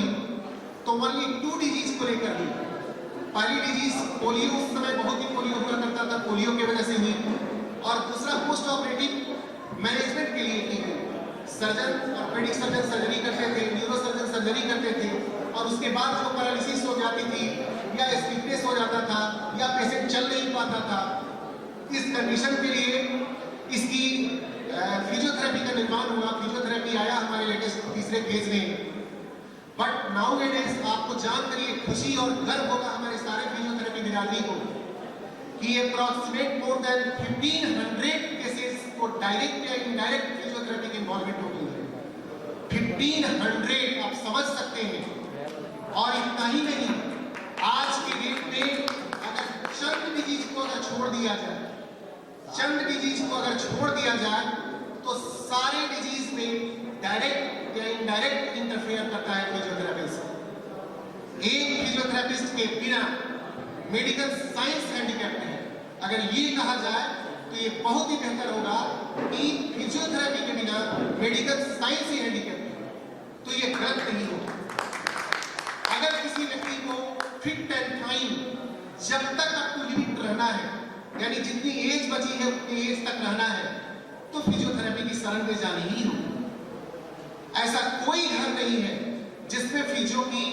तो ओनली 2 डिजीज को लेकर हुई। पहली डिजीज पोलियो, उस समय बहुत ही पोलियो हुआ करता था, पोलियो की वजह से हुई, और दूसरा पोस्ट ऑपरेटिव मैनेजमेंट के लिए की गई। सर्जन, ऑर्थोपेडिक सर्जन सर्जरी करते थे, न्यूरो सर्जन सर्जरी करते थे और उसके बाद जो पैरालिसिस हो जाती थी या स्टिफनेस हो जाता था या पेशेंट चल नहीं पाता था, इस कंडीशन के लिए इसकी फिजियोथेरेपी का निर्माण हुआ। फिजियोथेरेपी आया हमारे लेटेस्ट तीसरे फेज में। बट नाउ ए डेज आपको जानकर ये खुशी और गर्व होगा हमारे सारे फिजियोथेरेपी बिरादरी को कि अप्रॉक्सीमेट मोर देन 1500 केसेस को डायरेक्ट या इनडायरेक्ट फिजियोथेरेपी की इन्वॉल्वमेंट हो गई है। 1500 आप समझ सकते हैं। और इतना ही नहीं, आज के डेट में अगर चंद डिजीज को अगर छोड़ दिया जाए, चंद डिजीज को अगर छोड़ दिया जाए तो सारे डिजीज में डायरेक्ट या इनडायरेक्ट इंटरफेयर करता है फिजियोथेरेपिस्ट। एक फिजियोथेरेपिस्ट के बिना मेडिकल साइंस हैंडीकैप्ड है। अगर ये कहा जाए तो ये बहुत ही बेहतर होगा कि फिजियोथेरेपी के बिना मेडिकल साइंस ही हैंडीकैप्ड है, तो ये गलत नहीं होगा। अगर किसी व्यक्ति को फिट एंड फाइन जब तक आपको लिमिट रहना है, यानी जितनी एज बची है उतनी एज तक रहना है, तो फिजियोथेरेपी की शरण में जानी ही होगी। ऐसा कोई घर नहीं है जिसमें फिजियो की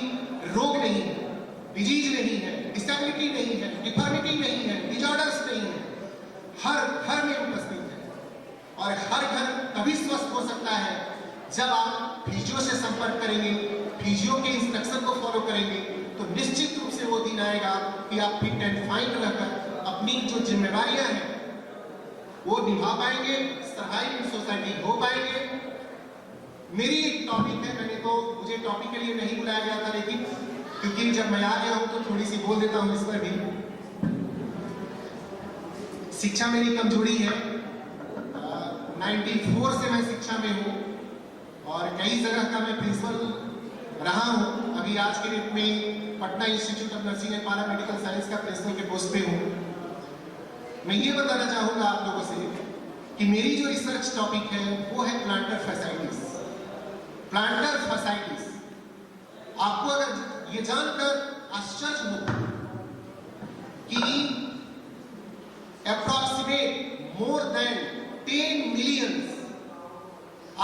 रोग नहीं है, डिजीज नहीं है, डिसेबिलिटी नहीं है, डिफॉर्मिटी नहीं है, डिसऑर्डर्स नहीं है, हर घर में उपस्थित है। और हर घर तभी स्वस्थ हो सकता है जब आप फिजियो से संपर्क करेंगे, फिजियो के इंस्ट्रक्शन को फॉलो करेंगे, तो निश्चित रूप से वो दिन आएगा कि आप फिट एंड फाइन रहकर अपनी जो जिम्मेवारियां हैं वो निभा पाएंगे, सर्वाइव सोसाइटी हो पाएंगे। मेरी एक टॉपिक है, मैंने तो मुझे टॉपिक के लिए नहीं बुलाया गया था, लेकिन क्योंकि जब मैं आ गया हूं तो थोड़ी सी बोल देता हूं इस पर भी। शिक्षा मेरी कमजोरी है, 94 से मैं शिक्षा में हूँ और कई जगह का मैं प्रिंसिपल रहा हूँ। अभी आज के डेट में Patna institute of nursing and para medical science का प्रिंसिपल के पोस्ट पे हूँ। मैं ये बताना चाहूँगा आप लोगों से कि मेरी जो रिसर्च टॉपिक है वो है प्लांटर फैसाइटिस। प्लांटर फैसाइटिस, आपको अगर ये जानकर आश्चर्य हो कि अप्रॉक्सीमेट मोर देन 10 मिलियन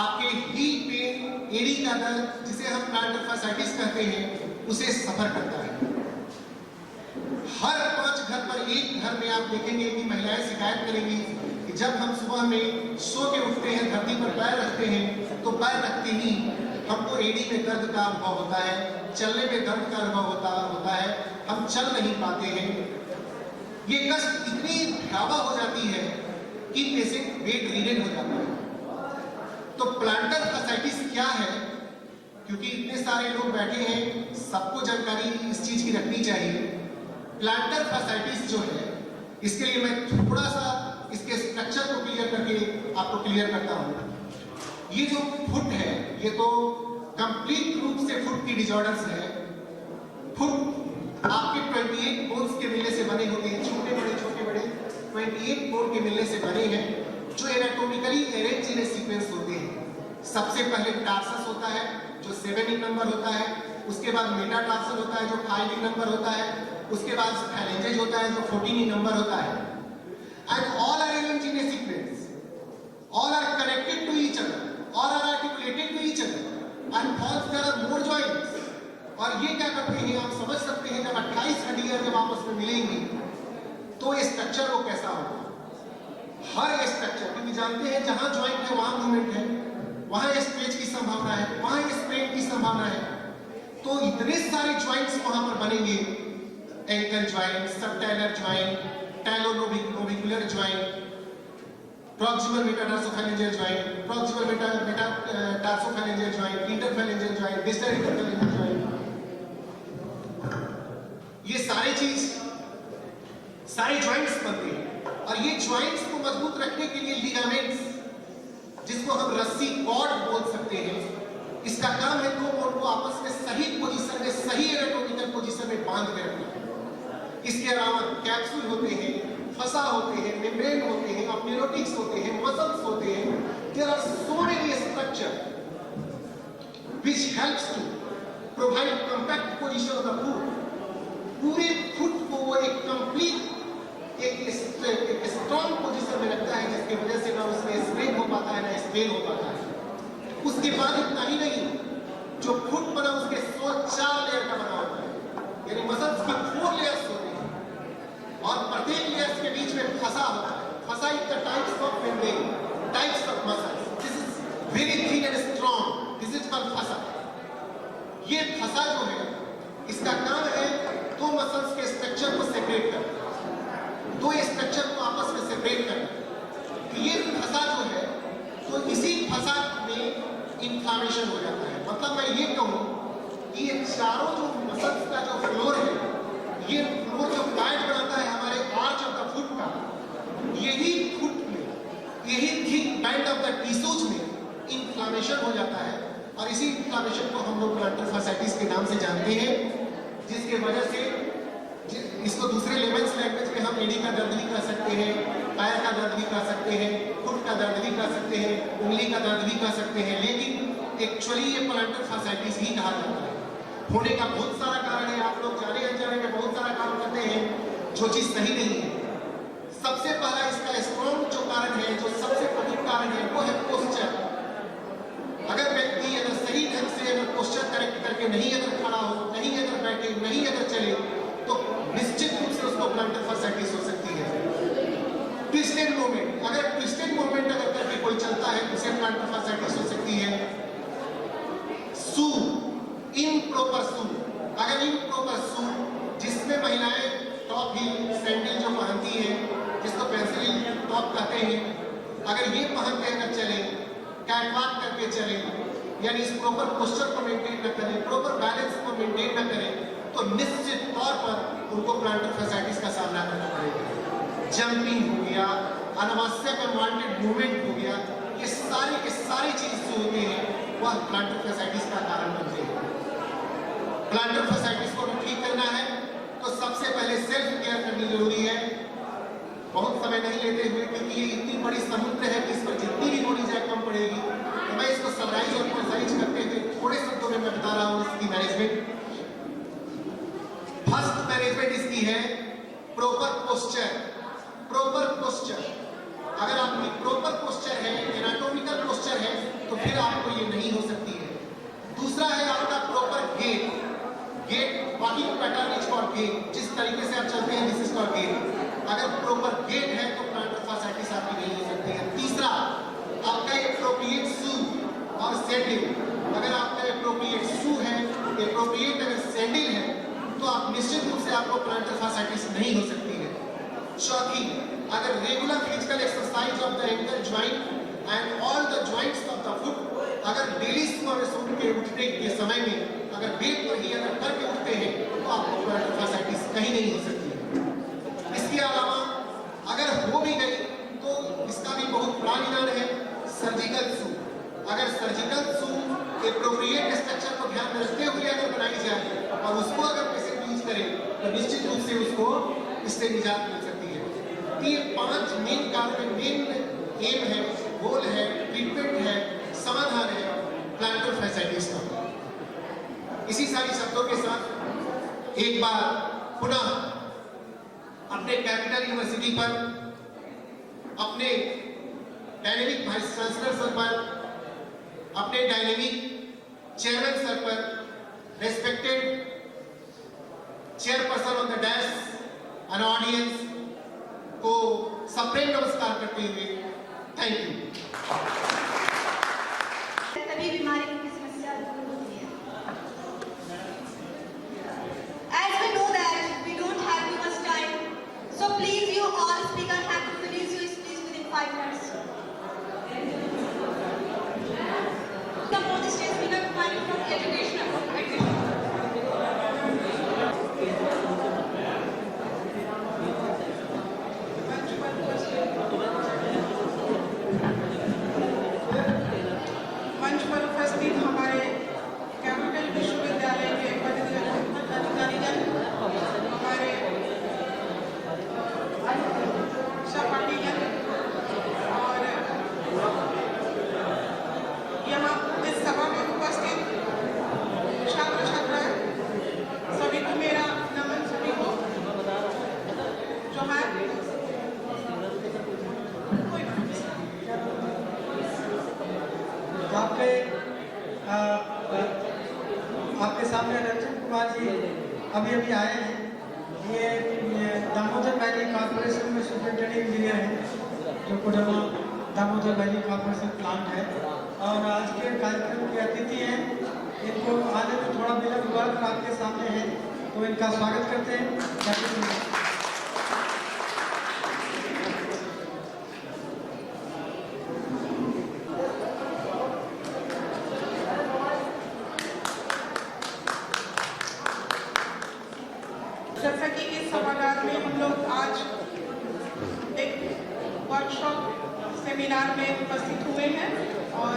आपके हील पेन, एड़ी का दर्द, जिसे हम प्लांटर फैसाइटिस कहते हैं, उसे सफर करता है। हर 5 घर पर एक घर में आप देखेंगे कि महिलाएं शिकायत करेंगी कि जब हम सुबह में सो के उठते हैं, धरती पर पैर रखते हैं, तो पैर रखते ही हमको एड़ी में दर्द का अनुभव होता है, चलने में दर्द का अनुभव होता है, हम चल नहीं पाते हैं। ये कष्ट इतनी भयावह हो जाती है कि पेशेंट बेड रिडेन हो जाता है। तो प्लांटर फैसाइटिस क्या है? क्योंकि इतने सारे लोग बैठे हैं, सबको जानकारी इस चीज की रखनी चाहिए। प्लांटर फैसाइटिस जो है, इसके लिए मैं थोड़ा सा इसके स्ट्रक्चर को क्लियर करके आपको क्लियर करता हूं। ये जो फुट है, ये तो कंप्लीट रूप से फुट की डिसऑर्डर्स है। फुट आपके 28 बोन्स के मिलने से बने होते हैं, छोटे बड़े 28 बोन के मिलने से बने हैं, जो एनाटॉमिकली अरेंज इन सीक्वेंस होते हैं। सबसे पहले टार्सस होता है जो 7 नंबर होता है, उसके बाद मेटाटार्सल होता है जो 5 नंबर होता है, उसके बाद फैलेंजेज होता है जो 14 नंबर होता है। And all are arranged in a sequence, all are connected to each other, all are articulated to each other and falls there are more joints. और ये क्या करते हैं, आप समझ सकते हैं, जब 28 हड्डियां जब आपस में मिलेंगी तो ये स्ट्रक्चर वो कैसा होगा। हर स्ट्रक्चर, क्योंकि जानते हैं जहां जॉइंट है वहां मूवमेंट है, वहां स्ट्रेच की संभावना है, वहां स्ट्रेन की संभावना है। तो इतने सारे जॉइंट्स वहां पर बनेंगे, ankle joint, subtalar joint, talonavicular joint, proximal metatarsophalangeal joint, proximal metatarsophalangeal joint, interphalangeal joint, distal interphalangeal joint. ये सारे जॉइंट्स बनते हैं। और ये जॉइंट्स को मजबूत रखने के लिए लिगामेंट्स, जिसको हम रस्सी कॉर्ड बोल सकते हैं, इसका काम है दो बोन को आपस में सही पोजीशन में, सही एनाटॉमिकल पोजीशन में बांध के रखना। इसके अलावा कैप्सूल होते हैं, फसा होते हैं, मेम्ब्रेन होते हैं, अम्नियोटिक्स होते हैं, मसल्स होते हैं। There are so many structure which helps to provide compact position of the foot। पूरे फुट को वो एक कंप्लीट एक स्ट्रॉन्ग पोजीशन में रखता है, जिसकी वजह से ना उसमें स्ट्रेन हो पाता है ना स्ट्रेन हो पाता है। उसके बाद इतना ही नहीं, जो फुट बना उसके 4 लेयर का बना होता है, यानी मसल्स की 4 लेयर्स होते हैं और प्रत्येक लेयर्स के बीच में फसा होता है। फसा is the types of membrane, types of muscles. This is very thin and strong, this is called फसा। ये फसा जो है, इसका काम है दो मसल्स के स्ट्रक्चर को सेपरेट करना, दो स्ट्रक्चर को आपस में सेपरेट करना। ये फसा जो है, तो इसी फसा में इंफ्लेमेशन हो जाता है। मतलब मैं ये कहूँ कि ये चारों जो मसल्स का जो फ्लोर है, ये फ्लोर जो गाइड बनाता है हमारे आर्च ऑफ द फुट का, यही फुट में, यही thick band of the tissues में इंफ्लेमेशन हो जाता है। और इसी इंफ्लेमेशन को हम लोग प्लांटर फैसाइटिस के नाम से जानते हैं, जिसके वजह से इसको दूसरे लेवल्स लैंग्वेज में हम एड़ी का दर्द भी कह सकते हैं, पैर का दर्द भी कह सकते हैं, फुट का दर्द भी कह सकते हैं, उंगली का दर्द भी कह सकते हैं। लेकिन एक्चुअली ये प्लांटर फैसाइटिस ही कहा जाता है। होने का बहुत सारा कारण है, आप लोग जाने अनजाने में बहुत सारा काम करते हैं जो चीज सही नहीं है। सबसे पहला इसका स्ट्रॉन्ग जो कारण है, जो सबसे प्रमुख कारण है, वो है पोस्चर। अगर व्यक्ति अगर सही ढंग से अगर पोस्चर करेक्ट करके नहीं अगर खड़ा हो, नहीं अगर बैठे, नहीं अगर चले, तो निश्चित रूप से उसको प्लांटर फैसाइटिस हो सकती है। ट्विस्टेड मूवमेंट, अगर ट्विस्टेड मूवमेंट अगर करके कोई चलता है तो उसे प्लांटर फैसाइटिस हो सकती है। शू, इम्प्रॉपर शू, अगर इम्प्रॉपर शू जिसमें महिलाएं टॉप हील सैंडल जो पहनती हैं, जिसको पेंसिल टॉप कहते हैं, अगर ये पहन के अगर चले, कैटवॉक करके चले, यानी इस प्रॉपर पोस्चर को मेंटेन न करें, प्रॉपर बैलेंस को मेंटेन न करें, तो निश्चित तौर पर उनको प्लांटर फैसाइटिस का सामना करना पड़ेगा। जंपिंग हो गया, अनावश्यक अनवांटेड मूवमेंट हो गया, ये सारी चीज जो होते हैं वह प्लांटर फैसाइटिस का कारण बनते हैं। प्लांटर फैसाइटिस को ठीक करना है तो सबसे पहले सेल्फ केयर करनी जरूरी है। बहुत समय नहीं लेते हुए, क्योंकि ये इतनी बड़ी समुद्र है कि इस पर जितनी भी बोली जाए कम पड़ेगी, तो मैं इसको समराइज और प्रिसाइज करते हुए थोड़े शब्दों में मैं बता रहा हूँ इसकी मैनेजमेंट। फर्स्ट मैनेजमेंट इसकी है प्रॉपर पोस्चर। प्रॉपर पोस्चर, अगर आपकी प्रॉपर पोस्चर है, एनाटॉमिकल पोस्चर है, तो फिर आपको ये नहीं हो सकती है। दूसरा है आपका proper gait. Gait walking pattern is for gait, जिस तरीके से आप चलते हैं दिस इज फॉर गेट। अगर प्रॉपर गेट है तो प्लांटर फैसाइटिस आपकी नहीं हो सकती है। तीसरा आपका एप्रोप्रिएट शू और सैंडल। अगर आपका एप्रोप्रिएट शू है, एप्रोप्रिएट अगर सैंडल है, तो आप निश्चित रूप से आपको प्लांटर फैसाइटिस नहीं हो सकती है। चौथी, अगर regular physical exercise of the ankle joint and all the joints of the foot, अगर डेली सुबह सुन के उठने के समय में अगर बेड पर ही अगर करके उठते हैं तो आपको प्लांटर फैसाइटिस कहीं नहीं हो सकती है। इसके अलावा अगर हो भी गई तो इसका भी बहुत बड़ा निदान है सर्जिकल शू। अगर सर्जिकल शू एप्रोप्रिएट स्ट्रक्चर को ध्यान में रखते हुए अगर बनाई जाए और उसको अगर पेशेंट यूज करे तो निश्चित रूप से उसको इससे निजात मिल सकती है। तो ये 5 मेन कारण, मेन एम है, गोल है, ट्रीटमेंट है, समाधान है प्लांटर फैसाइटिस का। इसी सारी शब्दों के साथ एक बार पुनः अपने कैपिटल यूनिवर्सिटी पर, अपने डायनेमिक वाइस चांसलर सर पर, अपने डायनेमिक चेयरमैन सर पर, respected chairperson on the dash and audience को सप्रेम नमस्कार करते हुए थैंक यू। सभी बीमारी की समस्या दूर होती है। As we know that we don't have too much time, so please you all speaker have to finish your speech within 5 minutes. Come on the stage, speaker Kumari from the educational. मंच पर उपस्थित हमारे capital विश्वविद्यालय के अधिकारीगण, हमारे सहपाठीगण और यहाँ इस सभा में उपस्थित छात्र छात्राएं, सभी को मेरा नमन। सभी को जो है आपके सामने रंजन कुमार जी अभी आए हैं। ये दामोदर वैली कॉर्पोरेशन में सुपरिटेंडिंग इंजीनियर हैं, जो Koderma Damodar valley corporation plant है, और आज के कार्यक्रम के अतिथि हैं। इनको आने में थोड़ा विलंब हुआ, आपके सामने है, तो इनका स्वागत करते हैं। जैसा कि इस सभागार में हम लोग आज एक वर्कशॉप सेमिनार में उपस्थित हुए हैं और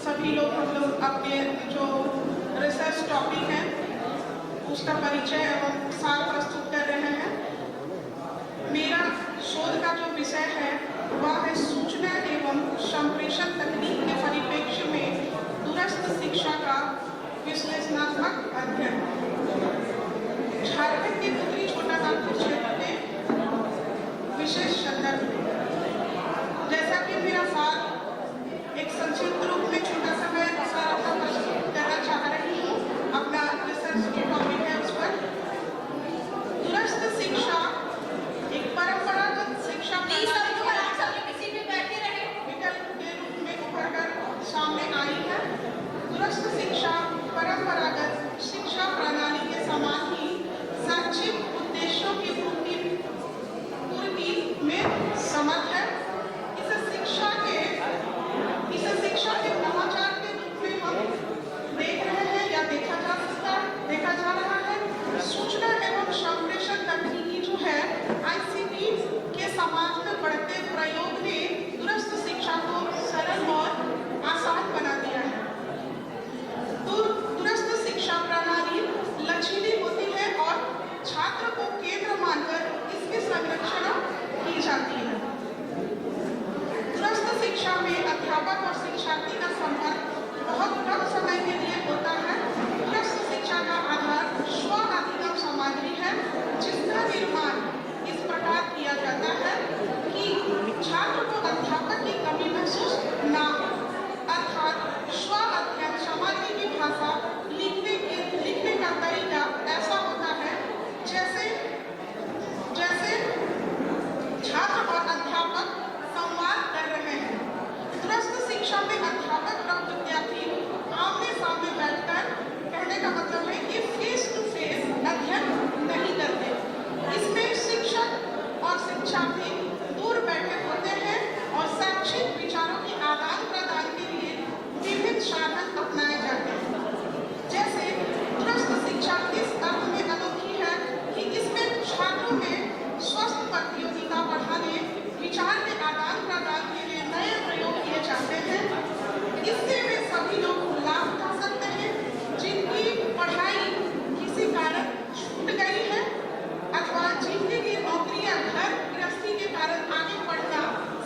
सभी लोग हम लोग अपने जो रिसर्च टॉपिक है उसका परिचय एवं सार प्रस्तुत कर रहे हैं। मेरा शोध का जो विषय है वह है सूचना एवं संप्रेषण तकनीक के परिप्रेक्ष्य में दूरस्थ शिक्षा का विश्लेषणात्मक अध्ययन। झारखंड के उत्तरी छोटा नागपुर क्षेत्र में विशेष संदर्भ। जैसा कि मेरा साथ एक संक्षिप्त रूप में छोटा सा मैं सारा प्रस्तुत करना चाह रही हूँ। अपना रिसर्च जो टॉपिक है उस पर दूरस्थ शिक्षा एक परंपरागत शिक्षा विकल्प के रूप में उभर कर सामने आई है। दूरस्थ शिक्षा परंपरागत शिक्षा प्रणाली के समान ही संक्षिप्त उद्देश्यों की पूर्ति में कक्षा में अध्यापक और शिक्षार्थी का संपर्क बहुत कम समय के लिए होता है। दूरस्थ शिक्षा का आधार स्व अधिगम सामग्री है, जिसका निर्माण इस प्रकार किया जाता है कि छात्र को अध्यापक की कमी महसूस ना हो। अर्थात स्व अध्ययन सामग्री की भाषा लिखने का तरीका ऐसा होता है जैसे छात्र और अध्यापक संवाद कर रहे हैं। दूरस्थ शिक्षा में अध्यापक और विद्यार्थी आमने सामने बैठकर, कहने का मतलब है कि फेस टू फेस अध्ययन नहीं करते। इसमें शिक्षक और शिक्षार्थी दूर बैठे होते हैं और शैक्षिक विचारों के आदान प्रदान के लिए विभिन्न साधन अपनाए जाते हैं। जैसे दूरस्थ शिक्षा इस अर्थ में अनोखी है कि इसमें छात्रों में स्वस्थ प्रतियोगिता बढ़ाने, विचार के आदान प्रदान के लिए नए प्रयोग किए जाते हैं। इससे वे सभी लोग लाभ उठा सकते हैं जिनकी पढ़ाई किसी कारण छूट गई है अथवा जिनकी की नौकरी या घर गृहस्थी के कारण आगे बढ़ना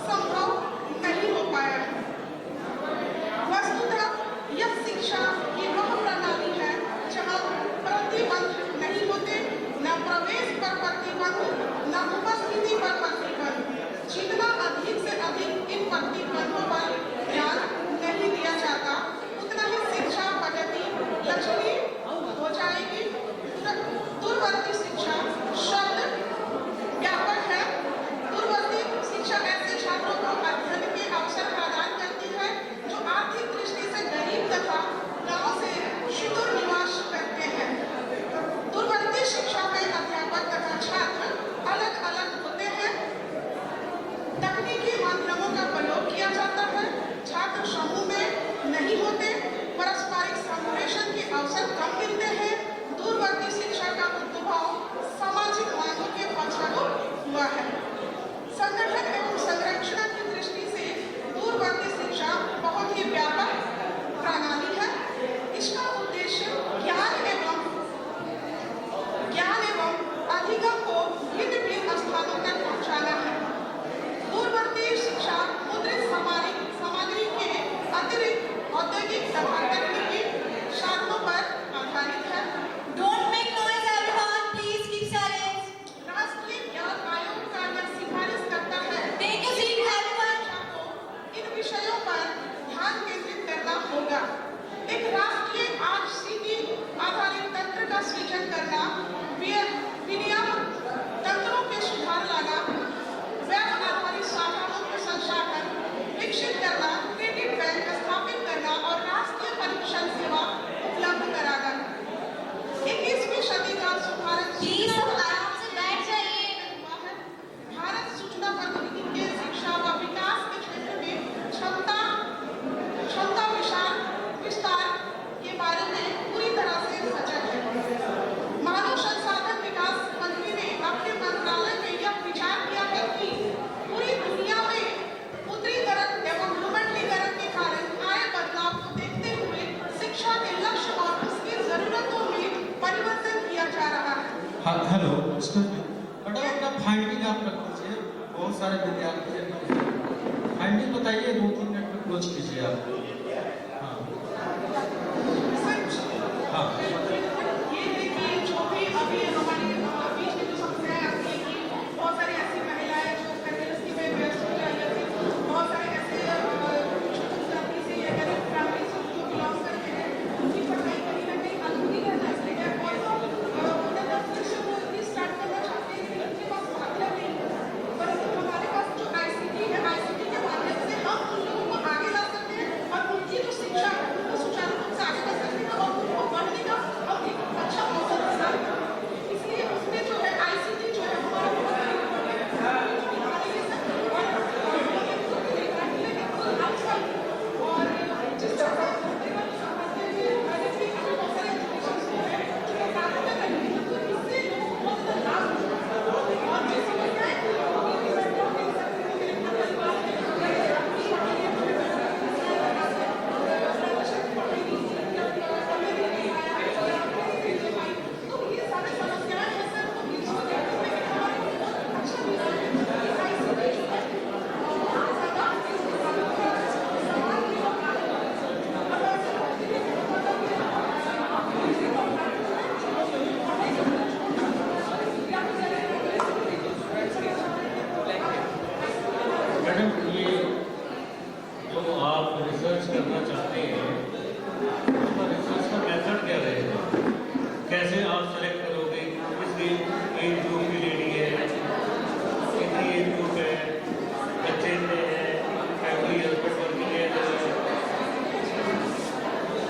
संभव नहीं हो पाया है। वस्तुतः यह शिक्षा की वह प्रणाली है जहाँ प्रतिबंध नहीं होते, न प्रवेश पर प्रतिबंध, न उपस्थिति पर प्रतिबंध। जितना अधिक से अधिक इन प्रतिबंधों पर ध्यान नहीं दिया जाता, उतना ही शिक्षा पद्धति लचीली हो जाएगी। दूरवर्ती शिक्षा शब्द व्यापक है। दूरवर्ती शिक्षा ऐसे छात्रों को अध्ययन के अवसर प्रदान करती है जो आर्थिक दृष्टि से गरीब तथा गांव से सुदूर निवास करते हैं। दूरवर्ती शिक्षा में अध्यापक तथा छात्र अलग अलग होते हैं। तकनीकी माध्यमों का प्रयोग किया जाता है। छात्र समूह में नहीं होते, पारस्परिक सम्मेलन के अवसर कम मिलते हैं। दूरवर्ती शिक्षा का उद्भव सामाजिक मांगों के फलस्वरूप हुआ है। संगठन एवं संरचना की दृष्टि से दूरवर्ती शिक्षा बहुत ही व्यापक प्रणाली है। इसका उद्देश्य ज्ञान एवं अधिगम को भिन्न भिन्न स्थानों तक पहुंचाना है। दूरवर्ती शिक्षा मुद्रित सामग्री के अतिरिक्त औद्योगिक तथा तकनीकी साधनों पर आधारित है। Don't make noise, everyone. Please keep silence. राष्ट्रीय ज्ञान आयोग का यह सिफारिश करता है Take a seat, everyone. इन विषयों पर ध्यान केंद्रित करना होगा। एक राष्ट्रीय आरसीटी आधारित तंत्र का सृजन करना, विनियामक तंत्रों के सुधार लाना, वेब आधारित साधनों के संसाधन विकसित करना, क्रेडिट बैंक स्थापित करना और राष्ट्रीय परीक्षण सेवा उपलब्ध कराना। 21वीं सदी का सुधारक Please सब आराम से बैठ जाइए। भारत सूचना प्रौद्योगिकी के शिक्षा व विकास के क्षेत्र में क्षमता विस्तार के बारे में पूरी तरह से सजग है। मानव संसाधन विकास मंत्री ने अपने मंत्रालय में यह विचार किया है कि पूरी दुनिया में उदारीकरण एवं भूमंडलीकरण के कारण आए बदलाव को देखते हुए शिक्षा के लक्ष्य और उसकी जरूरतों में परिवर्तन किया जा रहा है। हेलो मैडम, अपना फाइंडिंग आप रख लीजिए। बहुत सारे विद्यार्थी हैं, फाइंडिंग बताइए, 2-3 मिनट में क्लोज कीजिए आप। हाँ हाँ ये देखिए, जो भी अभी हमारे बीच में जो समस्याएं आती है कि बहुत सारी ऐसी महिलाएं जो गृहस्थी में व्यस्त हो जाती है, बहुत सारे ऐसे छोटी जाति से या गरीब फैमिली से जो बिलोंग करते हैं, उनकी पढ़ाई कहीं ना कहीं अधूरी रह जाती है और वो फिर से वो स्टार्ट करना चाहते हैं कि उनके पास माध्यम नहीं है। परंतु हमारे पास जो आईसीटी है, आईसीटी के माध्यम से हम उन लोगों को आगे ला सकते हैं और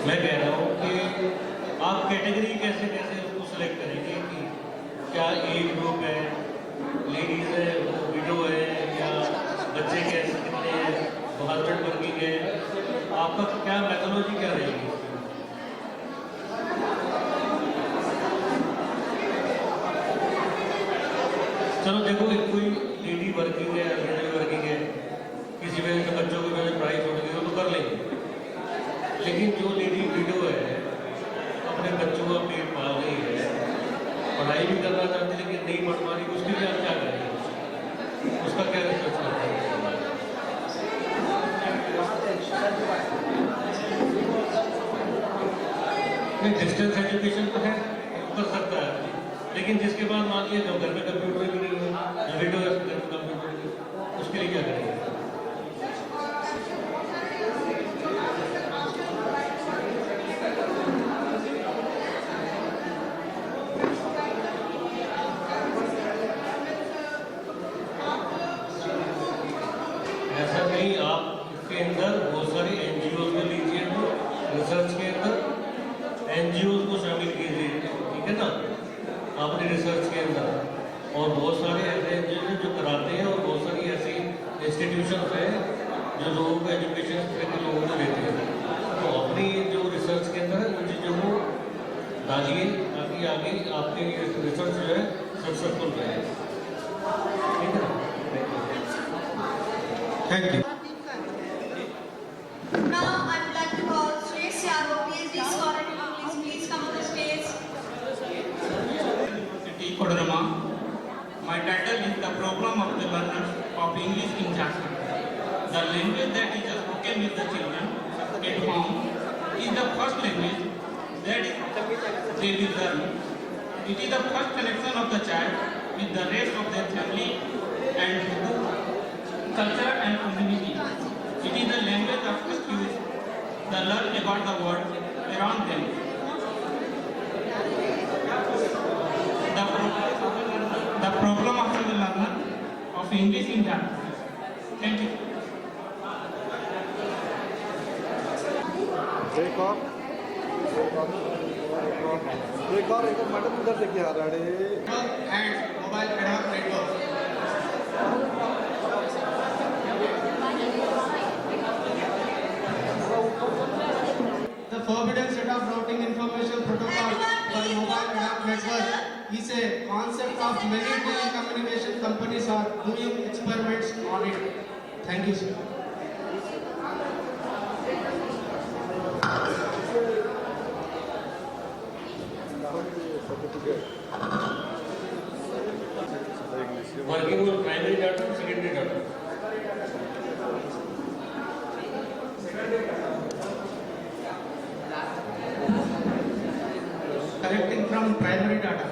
मैं कह रहा हूँ कि आप कैटेगरी कैसे कैसे उसको सेलेक्ट करेंगे कि क्या एज ग्रुप है, लेडीज है, वो विडो है, या बच्चे कैसे कितने हैं, तो हस्बैंड वर्किंग है, आपका क्या मेथोलॉजी क्या रहेगी? चलो देखो, एक कोई लेडी वर्किंग है, हस्बैंड वर्किंग है, किसी वजह से बच्चों की वजह से पढ़ाई छोड़ दी हो तो कर लेंगे, लेकिन जो लेडी विडो है, अपने बच्चों का पेट पाल रही है, पढ़ाई भी करना चाहती है लेकिन नहीं पढ़ पा रही, उसके लिए आप क्या करेंगे? उसका क्या रिसर्च करते हैं? डिस्टेंस एजुकेशन तो है, कर सकता है, लेकिन जिसके बाद मान लिया जो घर में कंप्यूटर भी नहीं है, जो विडो है घर में कंप्यूटर नहीं है, उसके लिए क्या करेंगे? ऐसा नहीं, आप इसके अंदर बहुत सारी एनजीओ को लीजिए, तो रिसर्च के अंदर एनजीओ को शामिल कीजिए, ठीक है ना, अपने रिसर्च के अंदर। और बहुत सारे ऐसे एनजीओ हैं जो कराते हैं, और बहुत सारी ऐसी इंस्टीट्यूशन हैं जो लोगों को एजुकेशन के लोगों को देते हैं। तो अपनी जो रिसर्च के अंदर है उन चीज़ों को डालिए ताकि आगे आपके रिसर्च जो है सक्सेसफुल रहे, ठीक है ना? Thank you. Now I would like to call Shreyas Yadav, PhD scholar in English. Please come on the stage. T. Kodurama. My title is The Problem of the Learner of English in Jharkhand. The language that is spoken with the children at home is the first language that they will learn. It is the first connection of the child with the rest of their family and culture and community. It is the language of first use. They learn about the world around them. The problem of the learner of English in Jharkhand. Thank you. एक और madam उधर से क्या रहा है? And mobile ad-hoc network. The forbidden set of routing information protocol for mobile ad-hoc network is a concept of many telecommunication companies are doing experiments on it. Thank you, sir. Working on primary data and secondary data. Collecting from primary data.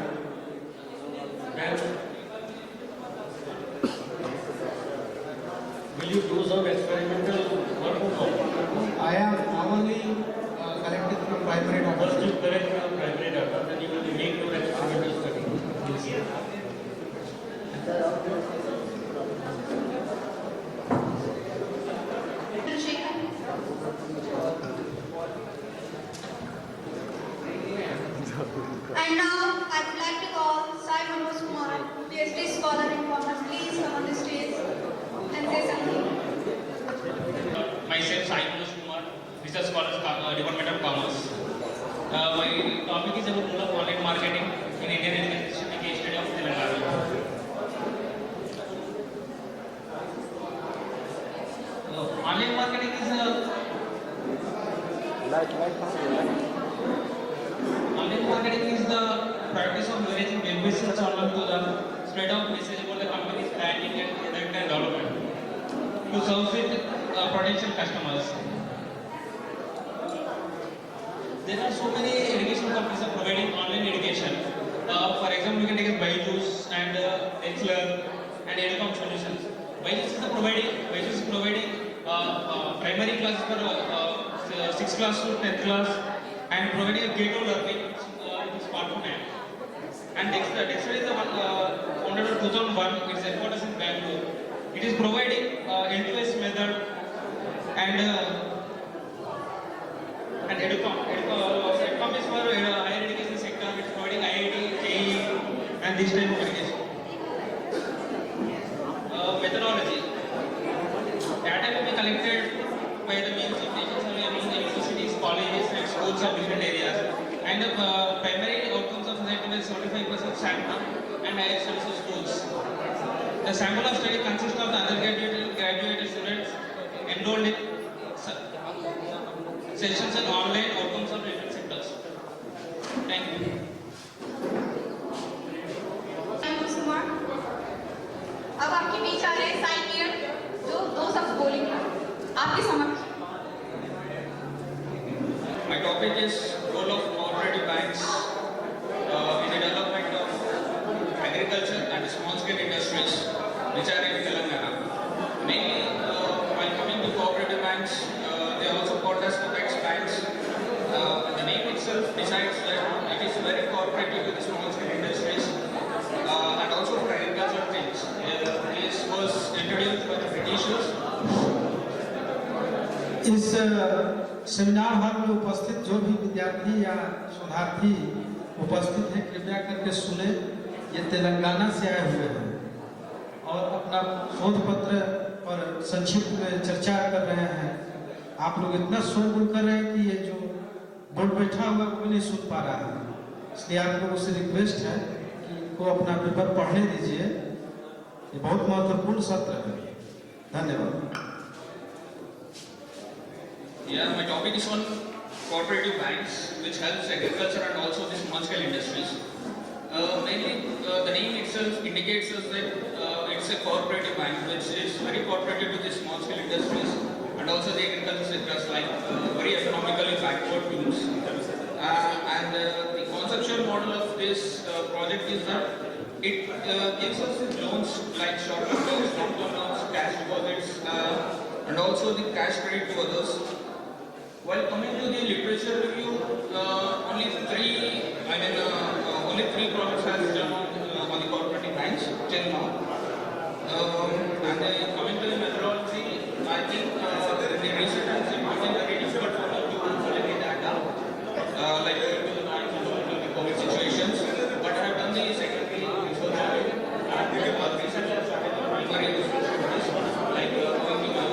Will you do some experimental work or not? I am only collecting from primary data. First you collect your primary data, then you will make your experimental study. And now I would like to call Sai Manoj Kumar, PhD scholar in commerce. Please come on the stage and say something. Myself, Sai Manoj Kumar, Research Scholar, Department of Commerce. My topic is about role of online marketing in Indian education, a case study of Telangana. Online marketing is online marketing is the practice of leveraging web visits online to the spread of message about the company's branding and product and development to serve with potential customers. There are so many education companies are providing online education. For example, you can take Byju's and Excel and Edcom Solutions. Byju's is providing primary classes for 6th class to 10th class and providing a gate learning with smartphone app. And Dexter is the one founded in 2001. Its headquarters in Bangalore. It is providing L2S method and Edcom time communication. Methodology. Data will be collected by the means of nations among the universities, colleges, and schools of different areas. And the primary outcomes of society will 75% sample and higher studies of schools. The sample of study consists of the undergraduate and graduate students enrolled in sessions and online outcomes of different sectors. Thank you. Kumar, अब आपके बीच आ रहे हैं साई मियर जो 2 शब्द बोलेंगे आपके समक्ष। My topic is role of cooperative banks in the development of agriculture and small scale industries which are in Telangana. Mainly, while coming to cooperative banks, they are also called as COPEX banks. The name itself decides that it is very cooperative with the small scale industries and also for agricultural things. This was introduced by the Britishers. इस seminar hall में उपस्थित जो भी विद्यार्थी या शोधार्थी उपस्थित हैं, कृपया करके सुने। ये तेलंगाना से आए हुए हैं और अपना शोध पत्र पर संक्षिप्त में चर्चा कर रहे हैं। आप लोग इतना शोरगुल कर रहे हैं कि ये जो बोर्ड बैठा हुआ कोई नहीं सुन पा रहा है, इसलिए आप लोगों से रिक्वेस्ट है कि इनको अपना पेपर पढ़ने दीजिए। ये बहुत महत्वपूर्ण सत्र है। धन्यवाद। Yeah, my topic is on cooperative banks, which helps agriculture and also the small scale industries. Mainly, the name itself indicates us that it's a cooperative bank, which is very cooperative with the small scale industries and also the agriculture sectors, like very economically backward groups. And the conceptual model of this project is that it gives us loans like short-term loans, long-term loans, cash deposits, and also the cash credit to others. While coming to the literature review, only three projects has done on the cooperative banks till now. And coming to the methodology, I think the recent times it became very difficult for me to collect the data, like due to the COVID situations. But I have done the secondary research on it, and recently I started the primary research studies, like going to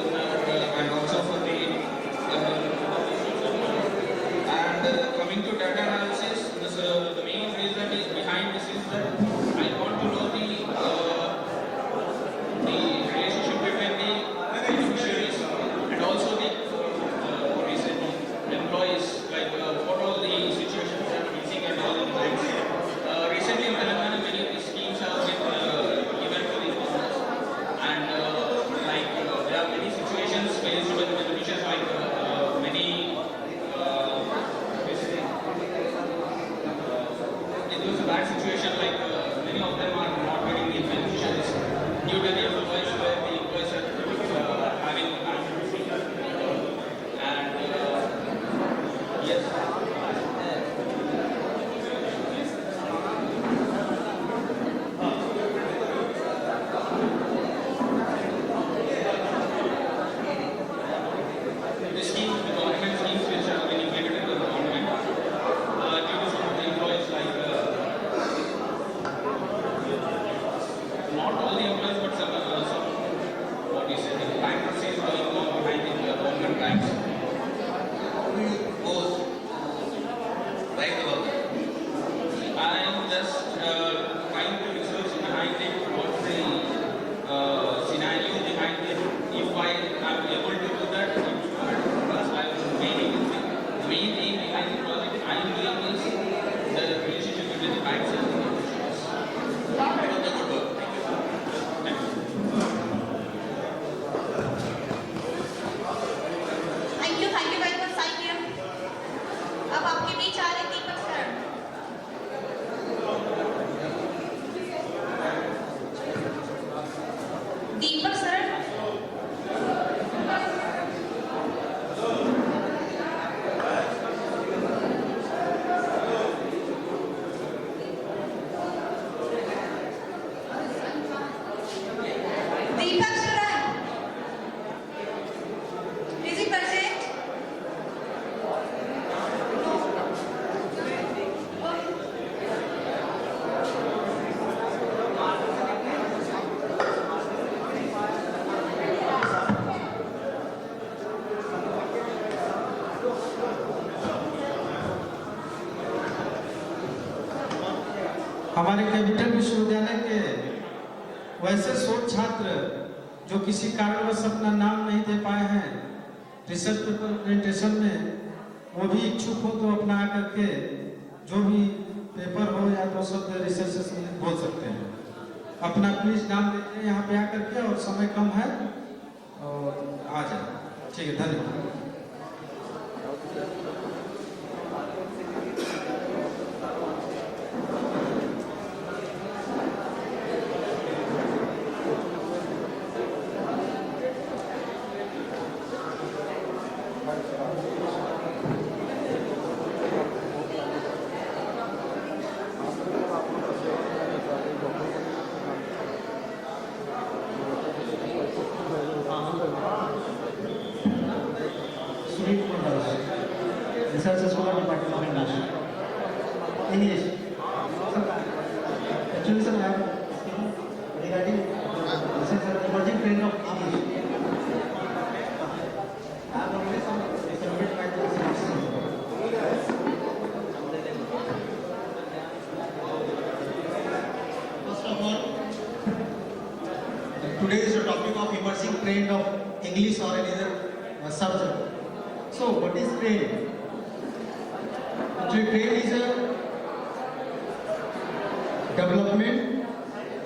and also for the coming to data analysis. The main reason is behind this is that I want to know the relationship between the हमारे capital विश्वविद्यालय के वैसे शोध छात्र जो किसी कारणवश अपना नाम नहीं दे पाए हैं रिसर्च पेपर प्रेजेंटेशन में, वो भी इच्छुक हो तो अपना आकर के जो भी पेपर हो या तो शब्द रिसर्च से संबंधित बोल सकते हैं। अपना प्लीज नाम देते हैं यहाँ पे आकर के, और समय कम है और आ जाए। ठीक है, धन्यवाद। Research Scholar Department of English. English. Actually, sir, I am regarding emerging trend of English. I have already submitted my research. First of all, today is the topic of emerging trend of English or any other subject. So, what is trend? Actually, trend is a development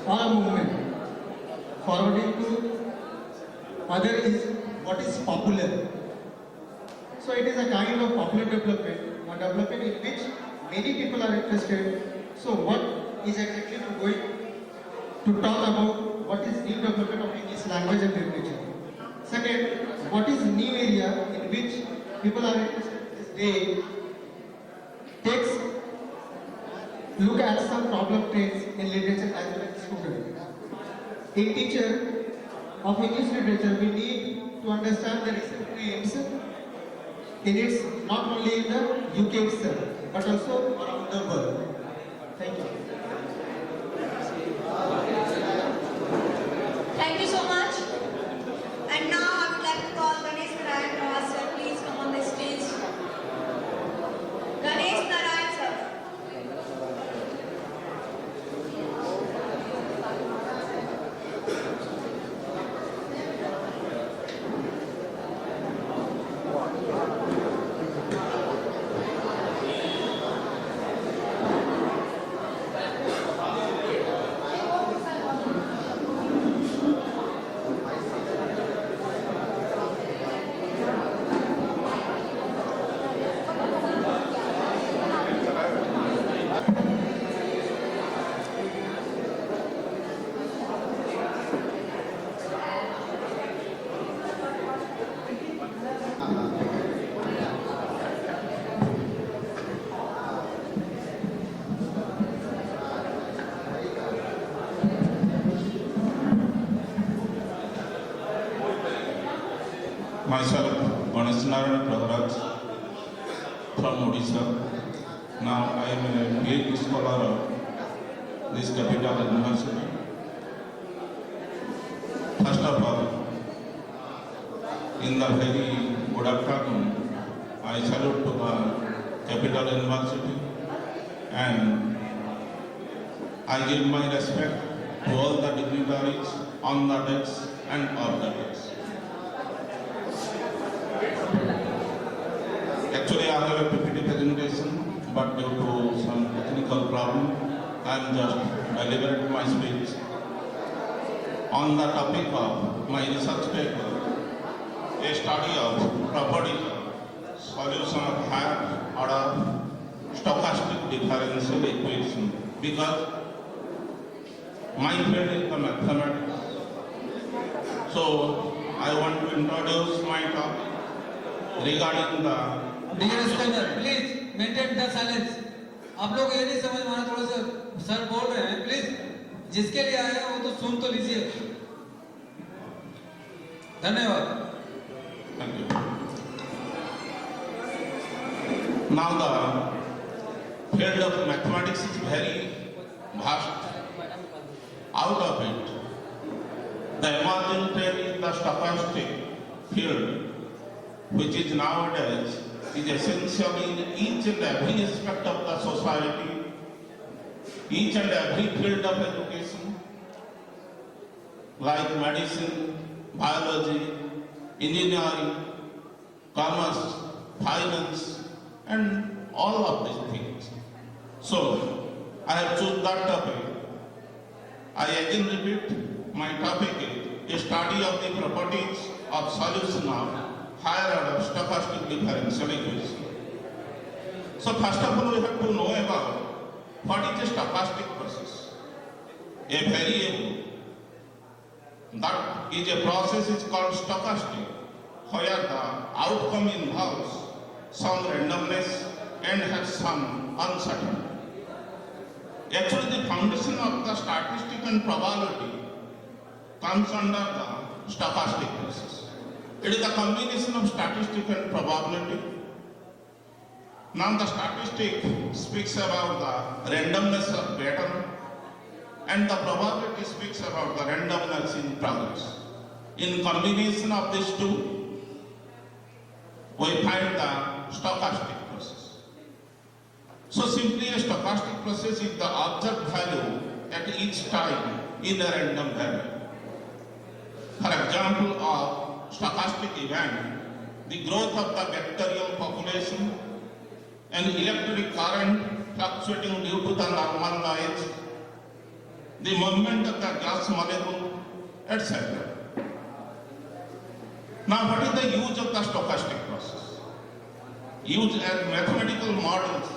or a movement forwarding to other is what is popular. So, it is a kind of popular development, a development in which many people are interested. So, what is exactly going to talk about what is new development of English language and literature. Second, what is new area in which people are interested this day takes look at some problem trends in literature as well as student. A teacher of English literature, we need to understand the recent trends in its not only in the UK itself but also around the world. Thank you. Thank you so much. And now I would like to call Ganesh Narayan Rawat sir. Please come on the stage. Ganesh Narayan sir. Myself, Ganesh Narayan Praharaj from Odisha. Now I am a PhD scholar of this capital university. First of all, in the very good afternoon, I salute to the capital university and I give my respect to all the dignitaries on the decks and off the decks. Actually, I have a PPT presentation, but due to some technical problem, I am just delivering my speech on the topic of my research paper, a study of properties of solution of higher order stochastic differential equation, because my field is the mathematics. So, I want to introduce my topic regarding the dear scholar please maintain the silence. आप लोग ये नहीं समझ माना, थोड़ा सा sir बोल रहे हैं, प्लीज जिसके लिए आया वो तो सुन तो लीजिए। धन्यवाद। Thank you. Now the field of mathematics is very vast. Out of it, the emerging trend is the stochastic field, which is nowadays is essential in each and every aspect of the society, each and every field of education, like medicine, biology, engineering, commerce, finance, and all of these things. So, I have chosen that topic. I again repeat, my topic is a study of the properties of solution of higher order stochastic differential equation. So, first of all, we have to know about what is a stochastic process. A variable that is a process is called stochastic, where the outcome involves some randomness and has some uncertainty. Actually, the foundation of the statistic and probability comes under the stochastic process. It is a combination of statistic and probability. Now the statistic speaks about the randomness of pattern and the probability speaks about the randomness in progress. In combination of these two, we find the stochastic process. So simply a stochastic process is the observed value at each time in a random variable. For example of stochastic event, the growth of the bacterial population, an electric current fluctuating due to the normal noise, the movement of the gas molecule, etc. Now, what is the use of the stochastic process? Used as mathematical models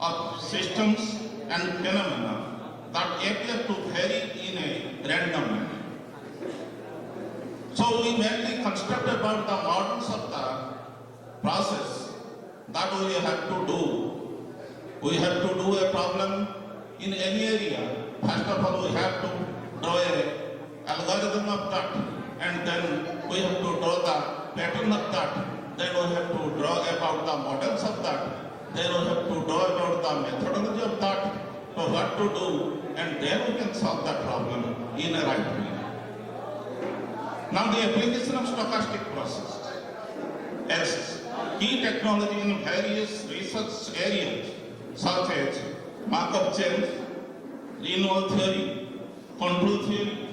of systems and phenomena that appear to vary in a random manner. So we mainly construct about the models of the process that we have to do. We have to do a problem in any area. First of all, we have to draw a algorithm of that, and then we have to draw the pattern of that. Then we have to draw about the models of that. Then we have to draw about the methodology of that, so what to do, and then we can solve that problem in a right way. Now the application of stochastic process as key technology in various research areas such as Markov chains, renewal theory, control theory,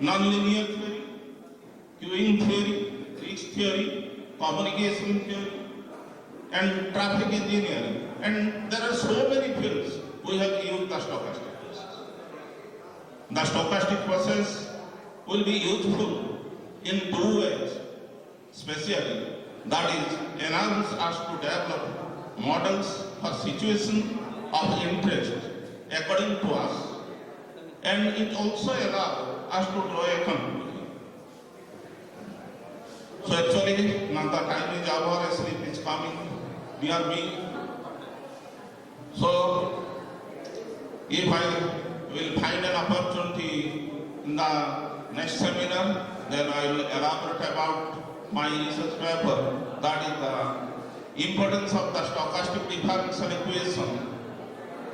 nonlinear theory, queuing theory, risk theory, communication theory, and traffic engineering. And there are so many fields we have used the stochastic process. The stochastic process will be useful in two ways, especially that is enables us to develop models for situation of interest according to us, and it also allows us to draw a conclusion. So actually, now the time is over, sleep is coming near me. So if I will find an opportunity in the next seminar, then I will elaborate about my research paper, that is the importance of the stochastic differential equation,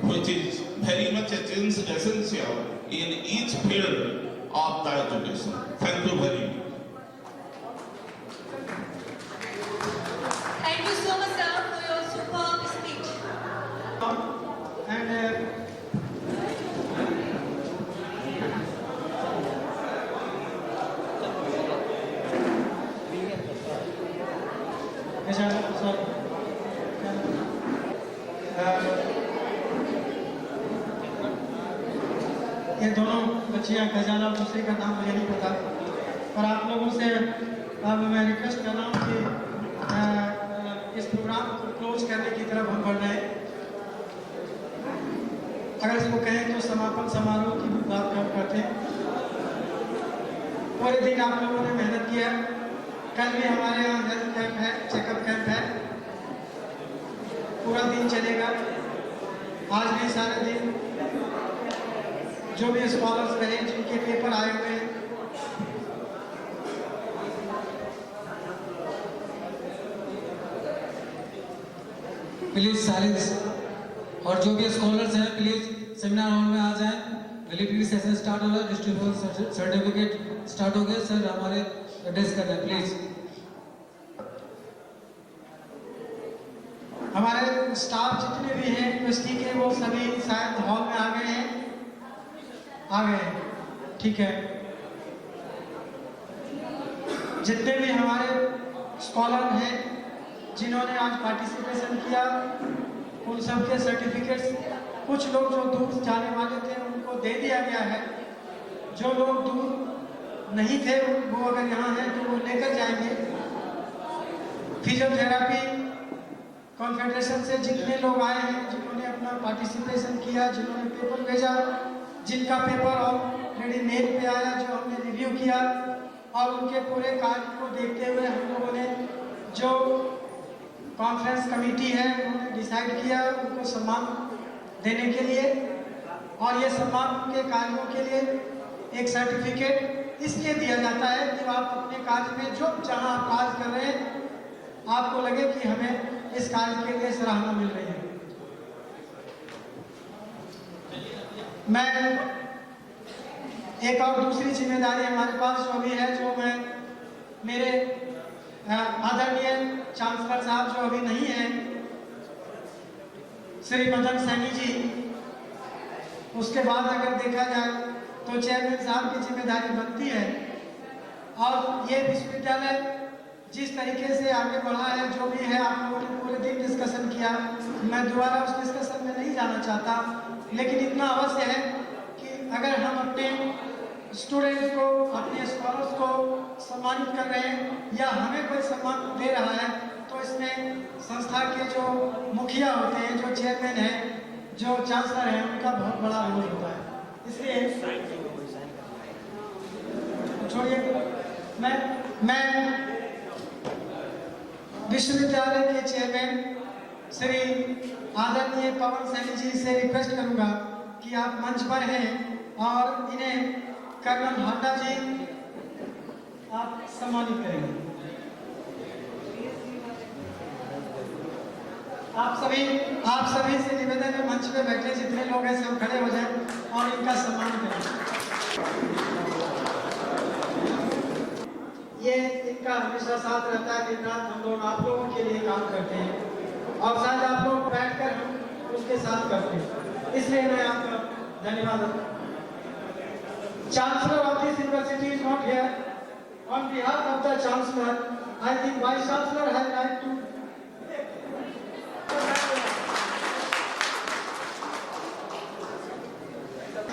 which is very much essential in each field of the education. Thank you very much. Thank you so much, sir, for your superb speech. And ये दोनों बच्चियां गजाला और दूसरी का नाम मुझे नहीं पता, और आप लोगों से अब मैं रिक्वेस्ट कर रहा हूँ कि इस प्रोग्राम को क्लोज करने की तरफ हम बढ़ रहे हैं। अगर इसको कहें तो समापन समारोह की भी बात करते हैं। पूरे दिन आप लोगों ने मेहनत किया। कल भी हमारे यहाँ हेल्थ कैंप है, चेकअप कैंप है, पूरा दिन चलेगा। आज भी सारे दिन जो भी स्कॉलर्स रहे, जिनके पेपर आए हुए हैं, प्लीज साइलेंस। और जो भी स्कॉलर्स हैं प्लीज सेमिनार हॉल में आ जाएं। वैलिडिटी सेशन स्टार्ट हो रहा है, डिस्ट्रीब्यूशन सर्टिफिकेट स्टार्ट हो गया। सर हमारे एड्रेस कर दें प्लीज। हमारे स्टाफ जितने भी हैं यूनिवर्सिटी के, वो सभी शायद हॉल में आ गए हैं, आ गए हैं, ठीक है। जितने भी हमारे स्कॉलर हैं जिन्होंने आज पार्टिसिपेशन किया, उन सबके सर्टिफिकेट्स कुछ लोग जो दूर जाने वाले थे उनको दे दिया गया है। जो लोग दूर नहीं थे वो अगर यहाँ हैं तो वो लेकर जाएंगे। फिजियोथेरापी कॉन्फेडरेशन से जितने लोग आए हैं, जिन्होंने अपना पार्टिसिपेशन किया, जिन्होंने पेपर भेजा, जिनका पेपर ऑलरेडी मेल पे आया, जो हमने रिव्यू किया, और उनके पूरे कार्य को देखते हुए हम लोगों ने जो कॉन्फ्रेंस कमेटी है उन्होंने डिसाइड किया उनको सम्मान देने के लिए। और ये सम्मान उनके कार्यों के लिए एक सर्टिफिकेट इसलिए दिया जाता है कि आप अपने कार्य में जो जहां आप कार्य कर रहे हैं आपको लगे कि हमें इस कार्य के लिए सराहना मिल रही है। मैं एक और दूसरी जिम्मेदारी हमारे पास जो अभी है, जो मैं मेरे आदरणीय चांसलर साहब जो अभी नहीं है, श्री मदन सैनी जी, उसके बाद अगर देखा जाए तो चेयरमैन साहब की जिम्मेदारी बनती है। और ये विश्वविद्यालय जिस तरीके से आगे बढ़ा है, जो भी है, आप लोगों ने पूरे दिन डिस्कशन किया, मैं दोबारा उस डिस्कशन में नहीं जाना चाहता, लेकिन इतना अवश्य है कि अगर हम अपने स्टूडेंट्स को, अपने स्कॉलर्स को सम्मानित कर रहे हैं या हमें कोई सम्मान दे रहा है, तो इसमें संस्था के जो मुखिया होते हैं, जो चेयरमैन हैं, जो चांसलर हैं, उनका बहुत बड़ा रोल होता है। इसलिए छोड़िए, मैं विश्वविद्यालय के चेयरमैन श्री आदरणीय पवन सैनी जी से रिक्वेस्ट करूंगा कि आप मंच पर हैं और इन्हें कर्नल भाटा जी आप सम्मानित करेंगे। आप सभी से निवेदन है, मंच पे बैठे जितने लोग हैं सब खड़े हो जाएं और इनका सम्मान करें। ये इनका हमेशा साथ रहता है, दिन रात हम लोग आप लोगों के लिए काम करते हैं और शायद आप लोग बैठकर हम उसके साथ करते हैं, इसलिए मैं आपका धन्यवाद। Chancellor of this university is not here. On behalf of the Chancellor, I think Vice Chancellor has right to.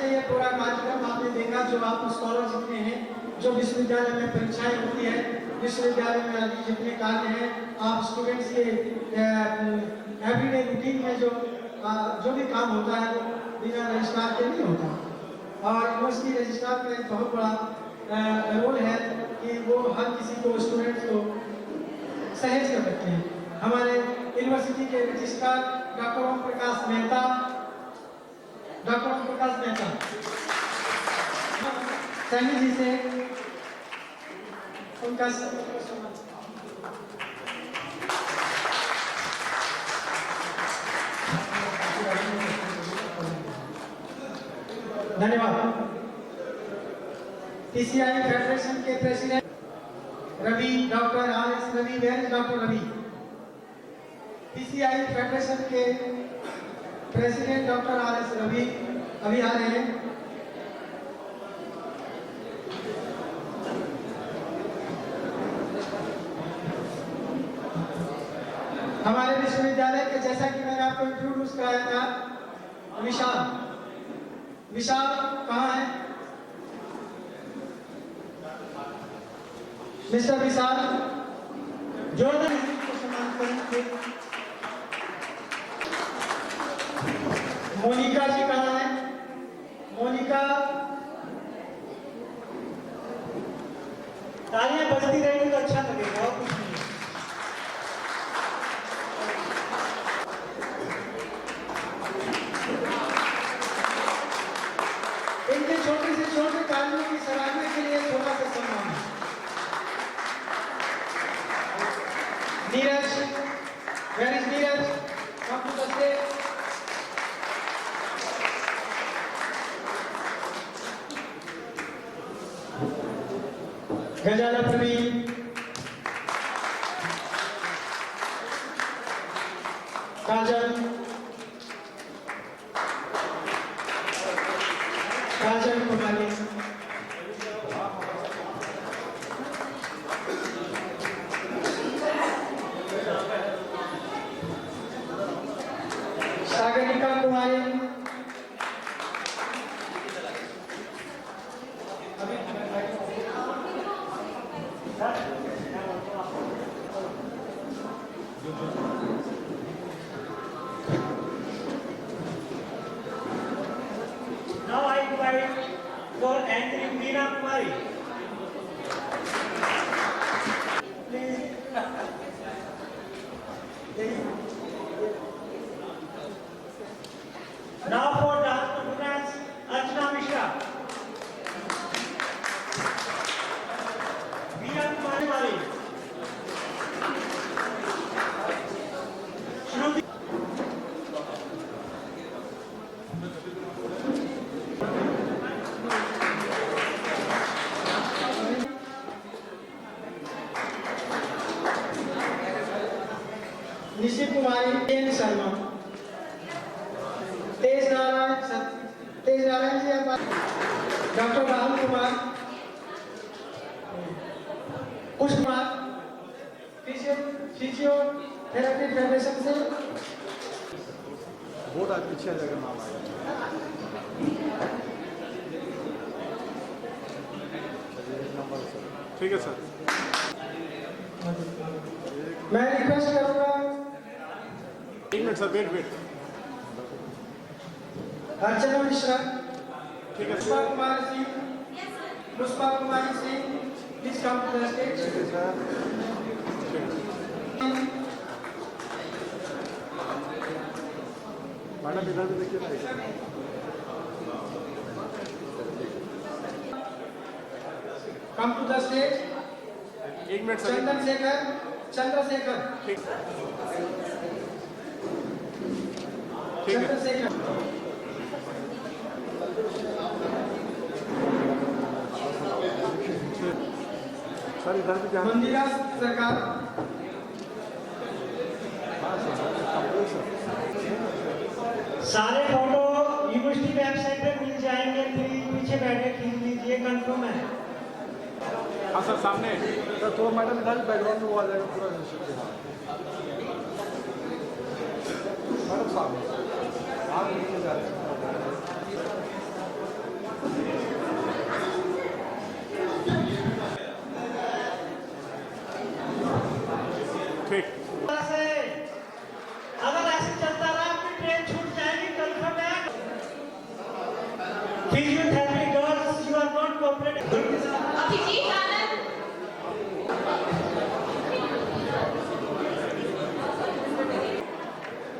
ये पूरा कार्यक्रम आपने देखा, जो आप स्कॉलर जितने हैं, जो विश्वविद्यालय में परीक्षाएं होती है, विश्वविद्यालय में अभी जितने कार्य हैं, आप स्टूडेंट्स के एवरीडे रूटीन में जो भी काम होता है वो बिना रजिस्ट्रार के नहीं होता। और यूनिवर्सिटी रजिस्ट्रार का एक बहुत बड़ा रोल है कि वो हर किसी को, स्टूडेंट्स को सहेज कर रखते हैं। हमारे यूनिवर्सिटी के रजिस्ट्रार डॉक्टर ओम प्रकाश मेहता सैनी जी से उनका धन्यवाद। पीसीआई फेडरेशन के president Ravi, doctor R S. Ravi, where is doctor Ravi? PCI federation के प्रेसिडेंट डॉक्टर आर.एस. रवि अभी आ रहे हैं। हमारे विश्वविद्यालय के, जैसा कि मैंने आपको इंट्रोड्यूस कराया था, विशाल कहाँ है? मिस्टर विशाल जोरदार को सम्मान करेंगे। मोनिका जी कहाँ है? मोनिका, तालियां बजती रहेंगी तो अच्छा लगेगा और कुछ नहीं। इनके छोटे से छोटे कार्यों की सराहना के लिए थोड़ा सा सम्मान। Neeraj, where is Neeraj? Come to the stage. Gazala Praveen, Kajal, Sagarika Kumari, Now I invite for entering Meena Kumari. Please. Now for dance performance, Archana Mishra. Meena Kumari. Shruti. Nishi Kumari, N Sharma, Tej Narayan ji, doctor Rahul Kumar, Kush Kumar, physiotherapy federation से। बहुत आज पीछे आ जाएगा नाम आएगा। ठीक है sir. मैं रिक्वेस्ट करूंगा, एक minute sir, wait. Archana Mishra, ठीक है Pushpa Kumari Singh, please come to the stage. Madam इधर भी देखिए ना। Come to the stage. एक मिनट सर। चंद्रशेखर, ठीक है। चंद्रशेखर, सर इधर भी क्या? मंदिरा सरकार, सारे फोटो यूनिवर्सिटी वेबसाइट पे मिल जाएंगे, प्लीज पीछे बैठे खींच लीजिए, कंफर्म है। हाँ सर, सामने सर, तो मैडम इधर बैकग्राउंड में वो आ जाएगा पूरा। मैडम सामने आप नीचे जा रहे हैं। ठीक। अगर ऐसे चलता रहा आपकी ट्रेन छूट जाएगी, कंफर्म है। Physiotherapy girls, you are not cooperating. Abhijeet Anand,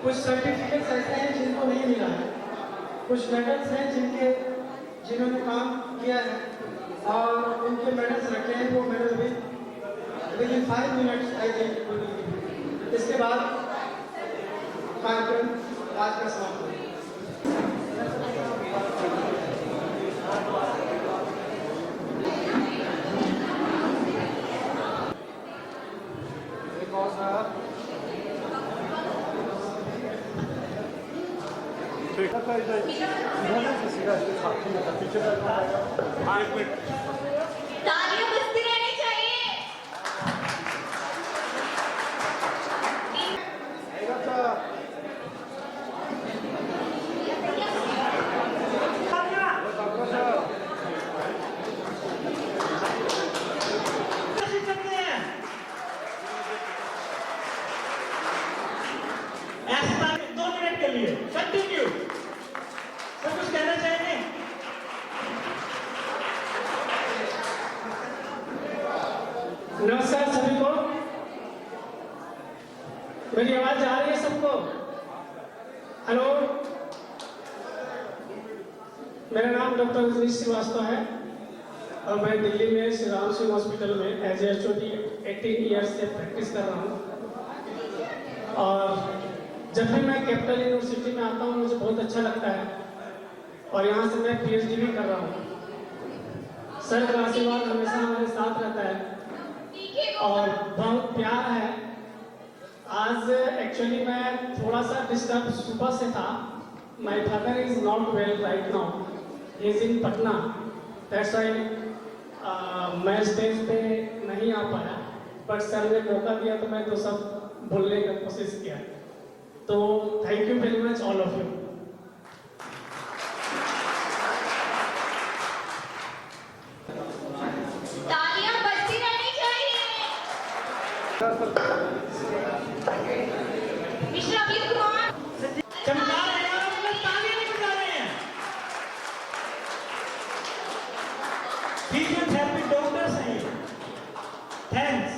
कुछ सर्टिफिकेट्स ऐसे हैं जिनको नहीं मिला है, कुछ मेडल्स हैं जिन्होंने काम किया है और उनके मेडल्स रखे हैं। वो मेडल भी विदिन 5 मिनट्स आई थिंक। इसके बाद कार्यक्रम आज का समाप्त होगा। एक और सर। ठीक है, पीछे हाँ, एक मिनट। तालियां बजती रहनी चाहिए। ऐसा 2 मिनट के लिए कंटिन्यू। सब कुछ कहना चाहेंगे? नमस्कार सभी को, मेरी आवाज आ रही है सबको? हेलो, मेरा नाम डॉक्टर रजनीश श्रीवास्तव है और मैं दिल्ली में श्री राम सिंह हॉस्पिटल में एज HOD 18 ईयर्स से प्रैक्टिस कर रहा हूँ। और जब भी मैं कैपिटल यूनिवर्सिटी में आता हूँ मुझे बहुत अच्छा लगता है और यहाँ से मैं PhD भी कर रहा हूँ। सर का आशीर्वाद हमेशा हमारे साथ रहता है और बहुत प्यार है। आज एक्चुअली मैं थोड़ा सा डिस्टर्ब सुबह से था। My father is not well right now, he is in Patna, that's why मैं स्टेज पे नहीं आ पाया, बट सर ने मौका दिया तो मैं तो सब बोलने का कोशिश किया। तो thank you very much all of you. तालियां बजती रहनी चाहिए। मिस्टर अभित कुमार चमका रहे हैं और अपने तालियां नहीं बजा रहे हैं। फिजियोथेरेपी डॉक्टर्स हैं ये। थैंक्स।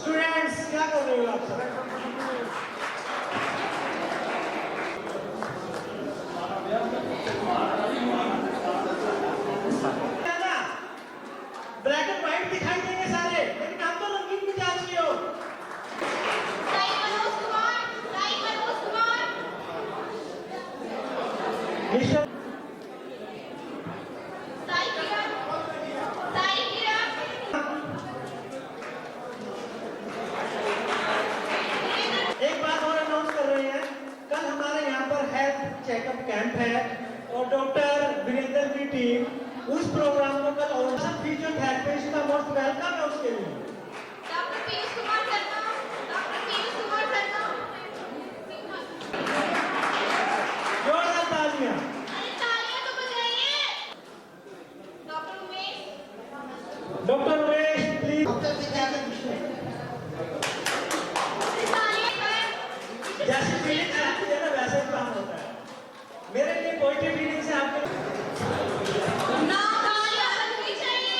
स्टूडेंट्स क्या कर रहे हो आप सब? ब्लैक एंड व्हाइट दिखाई देंगे सारे, लेकिन आप तो रंगीन मिजाज के हो। मिस्टर एक बात और अनाउंस कर रहे हैं, कल हमारे यहाँ पर हेल्थ चेकअप कैंप है और डॉक्टर वीरेंद्र की टीम उस प्रोग्राम को कल और सब फिजियोथेरेपिस्ट का मोस्ट वेलकम है उसके लिए। Doctor Piyush Kumar Sharma, doctor Piyush Kumar Sharma. जोरदार तालियां। तालियां तो बजाइए। Doctor Umesh. Doctor Umesh please. जैसी फीलिंग्स आती है ना वैसे ही काम होता है। मेरे लिए पॉजिटिव फीलिंग्स है आपके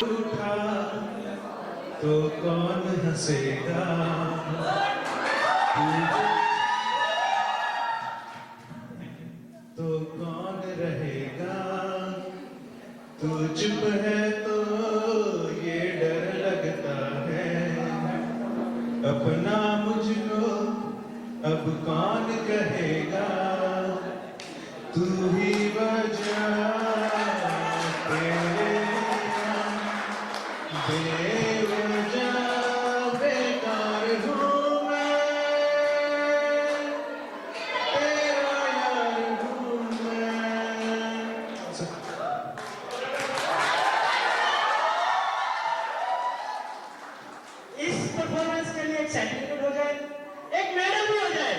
उठा तो कौन हंसेगा, तो कौन रहेगा, तू चुप है तो ये डर लगता है, अपना मुझको अब कौन कहेगा, तू ही वजह बेवजह बेकार हूँ मैं, तेरा यार हूँ मैं। इस परफॉर्मेंस के लिए एक सर्टिफिकेट हो जाए, एक मेडल भी हो जाए।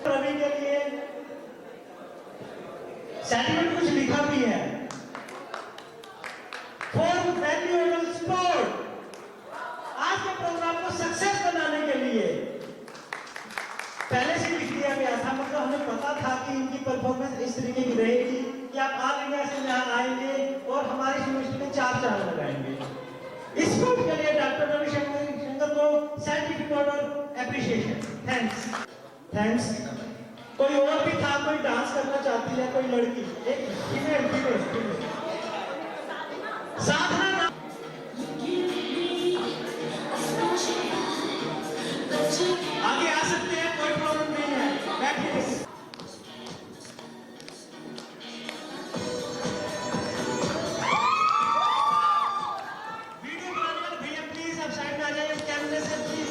रवि के लिए सर्टिफिकेट कुछ लिखा भी है, फॉर वैल्यूएबल स्पोर्ट। आज के प्रोग्राम को सक्सेस बनाने के लिए पहले से लिख दिया गया था, मतलब हमें पता था कि इनकी परफॉर्मेंस इस तरीके की रहेगी कि आप ऑल इंडिया से यहाँ आएंगे और हमारी यूनिवर्सिटी में 4 चांद लगाएंगे। इस स्पोर्ट के लिए डॉक्टर रविशंकर को सर्टिफिकेट और एप्रिसिएशन। थैंक्स। थैंक्स। कोई और भी था, कोई डांस करना चाहती है, कोई लड़की, एक फीमेल साधना आगे आ सकते हैं, कोई प्रॉब्लम नहीं है, बैठिए। वीडियो बनाने वाले भैया प्लीज आप साइड में आ जाइए कैमरे से प्लीज।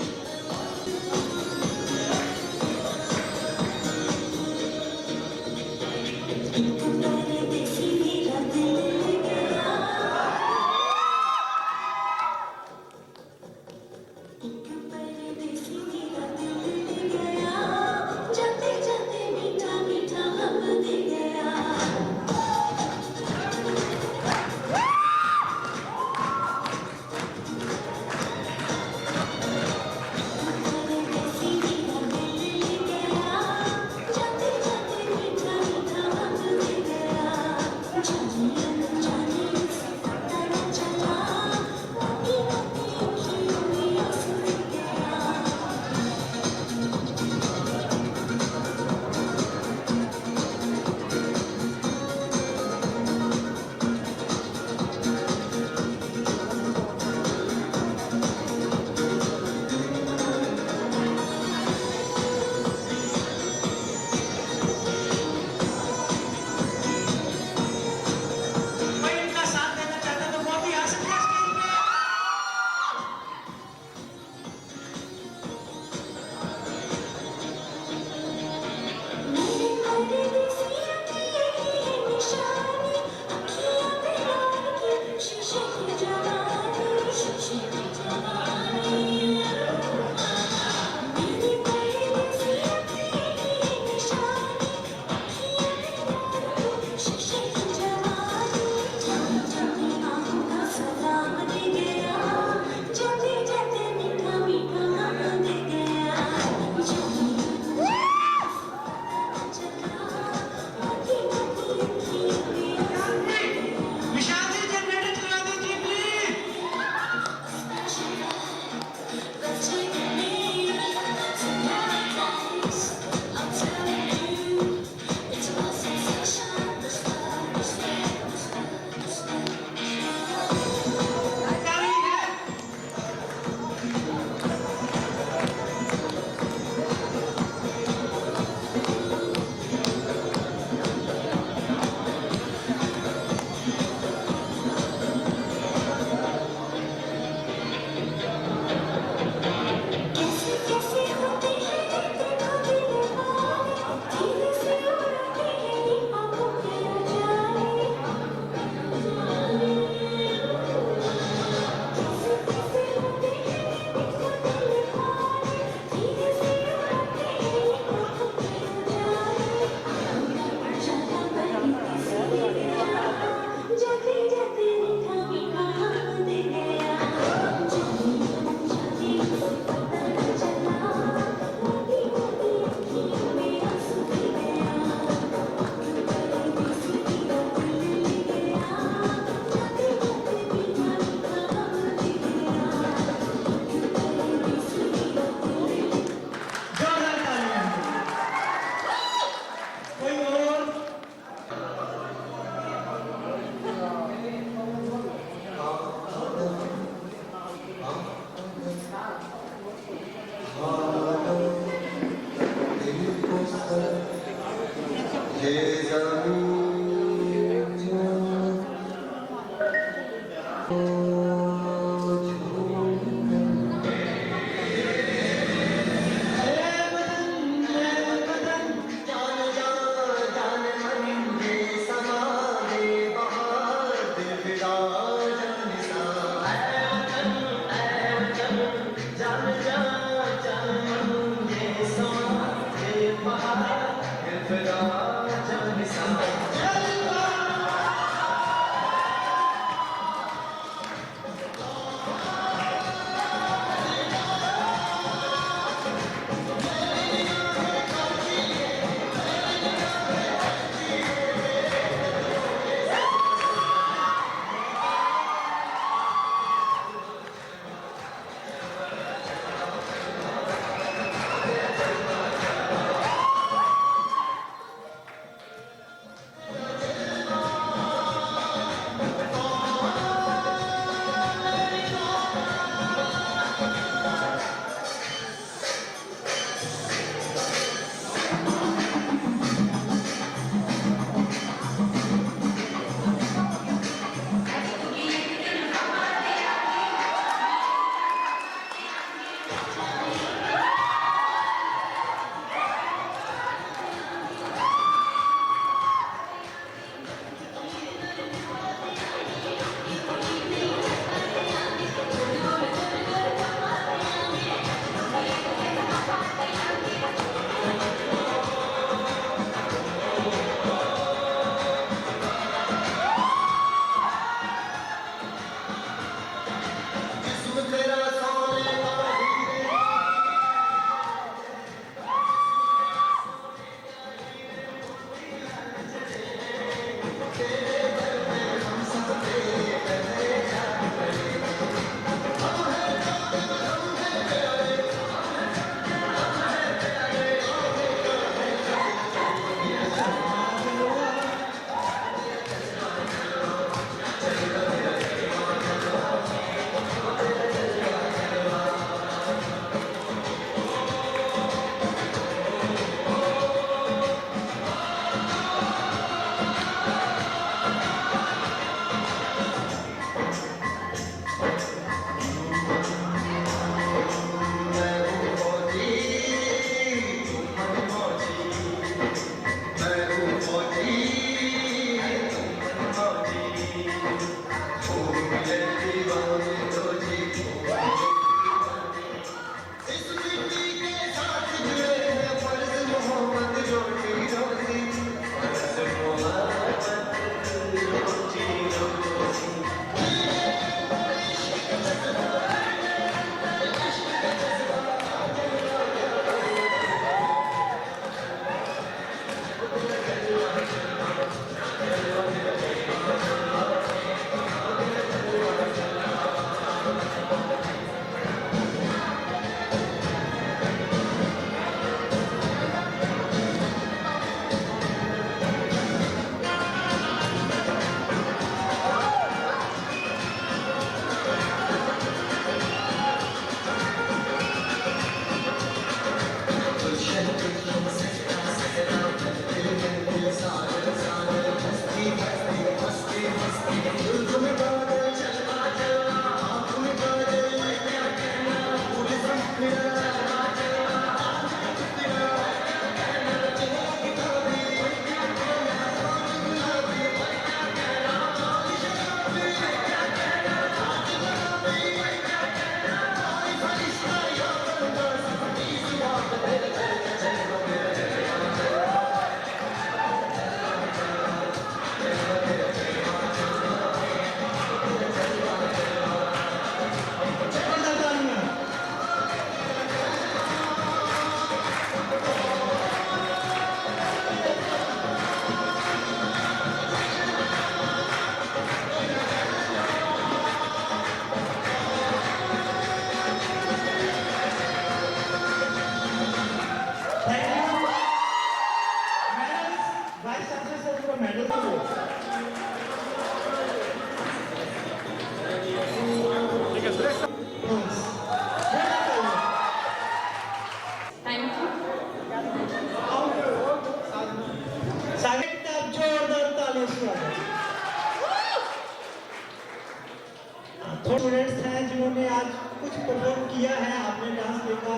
परफॉर्म किया है, आपने डांस देखा,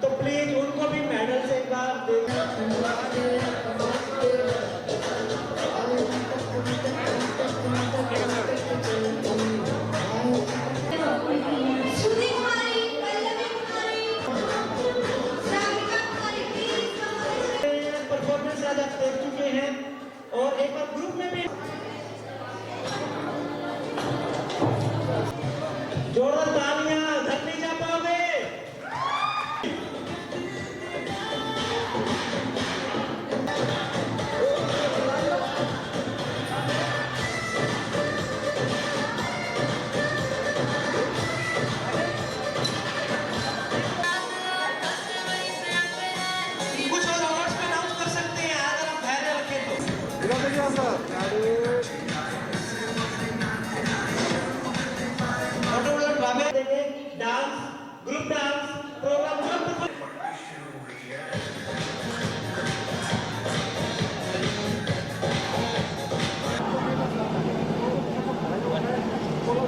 तो प्लीज उनको भी मेडल से एक बार श्रुति कुमारी, पल्लवी कुमारी, सारिका कुमारी, प्लीज परफॉर्मेंस आज आप देख चुके हैं और एक बार ग्रुप में भी जोरदार तालियां, धर नहीं जा पाओगे। कुछ और अवार्ड्स में अनाउंस कर सकते हैं अगर आप धैर्य रखें तो। ऑटोमेटिक ड्रामे देंगे, dance, group dance, programme group बोलो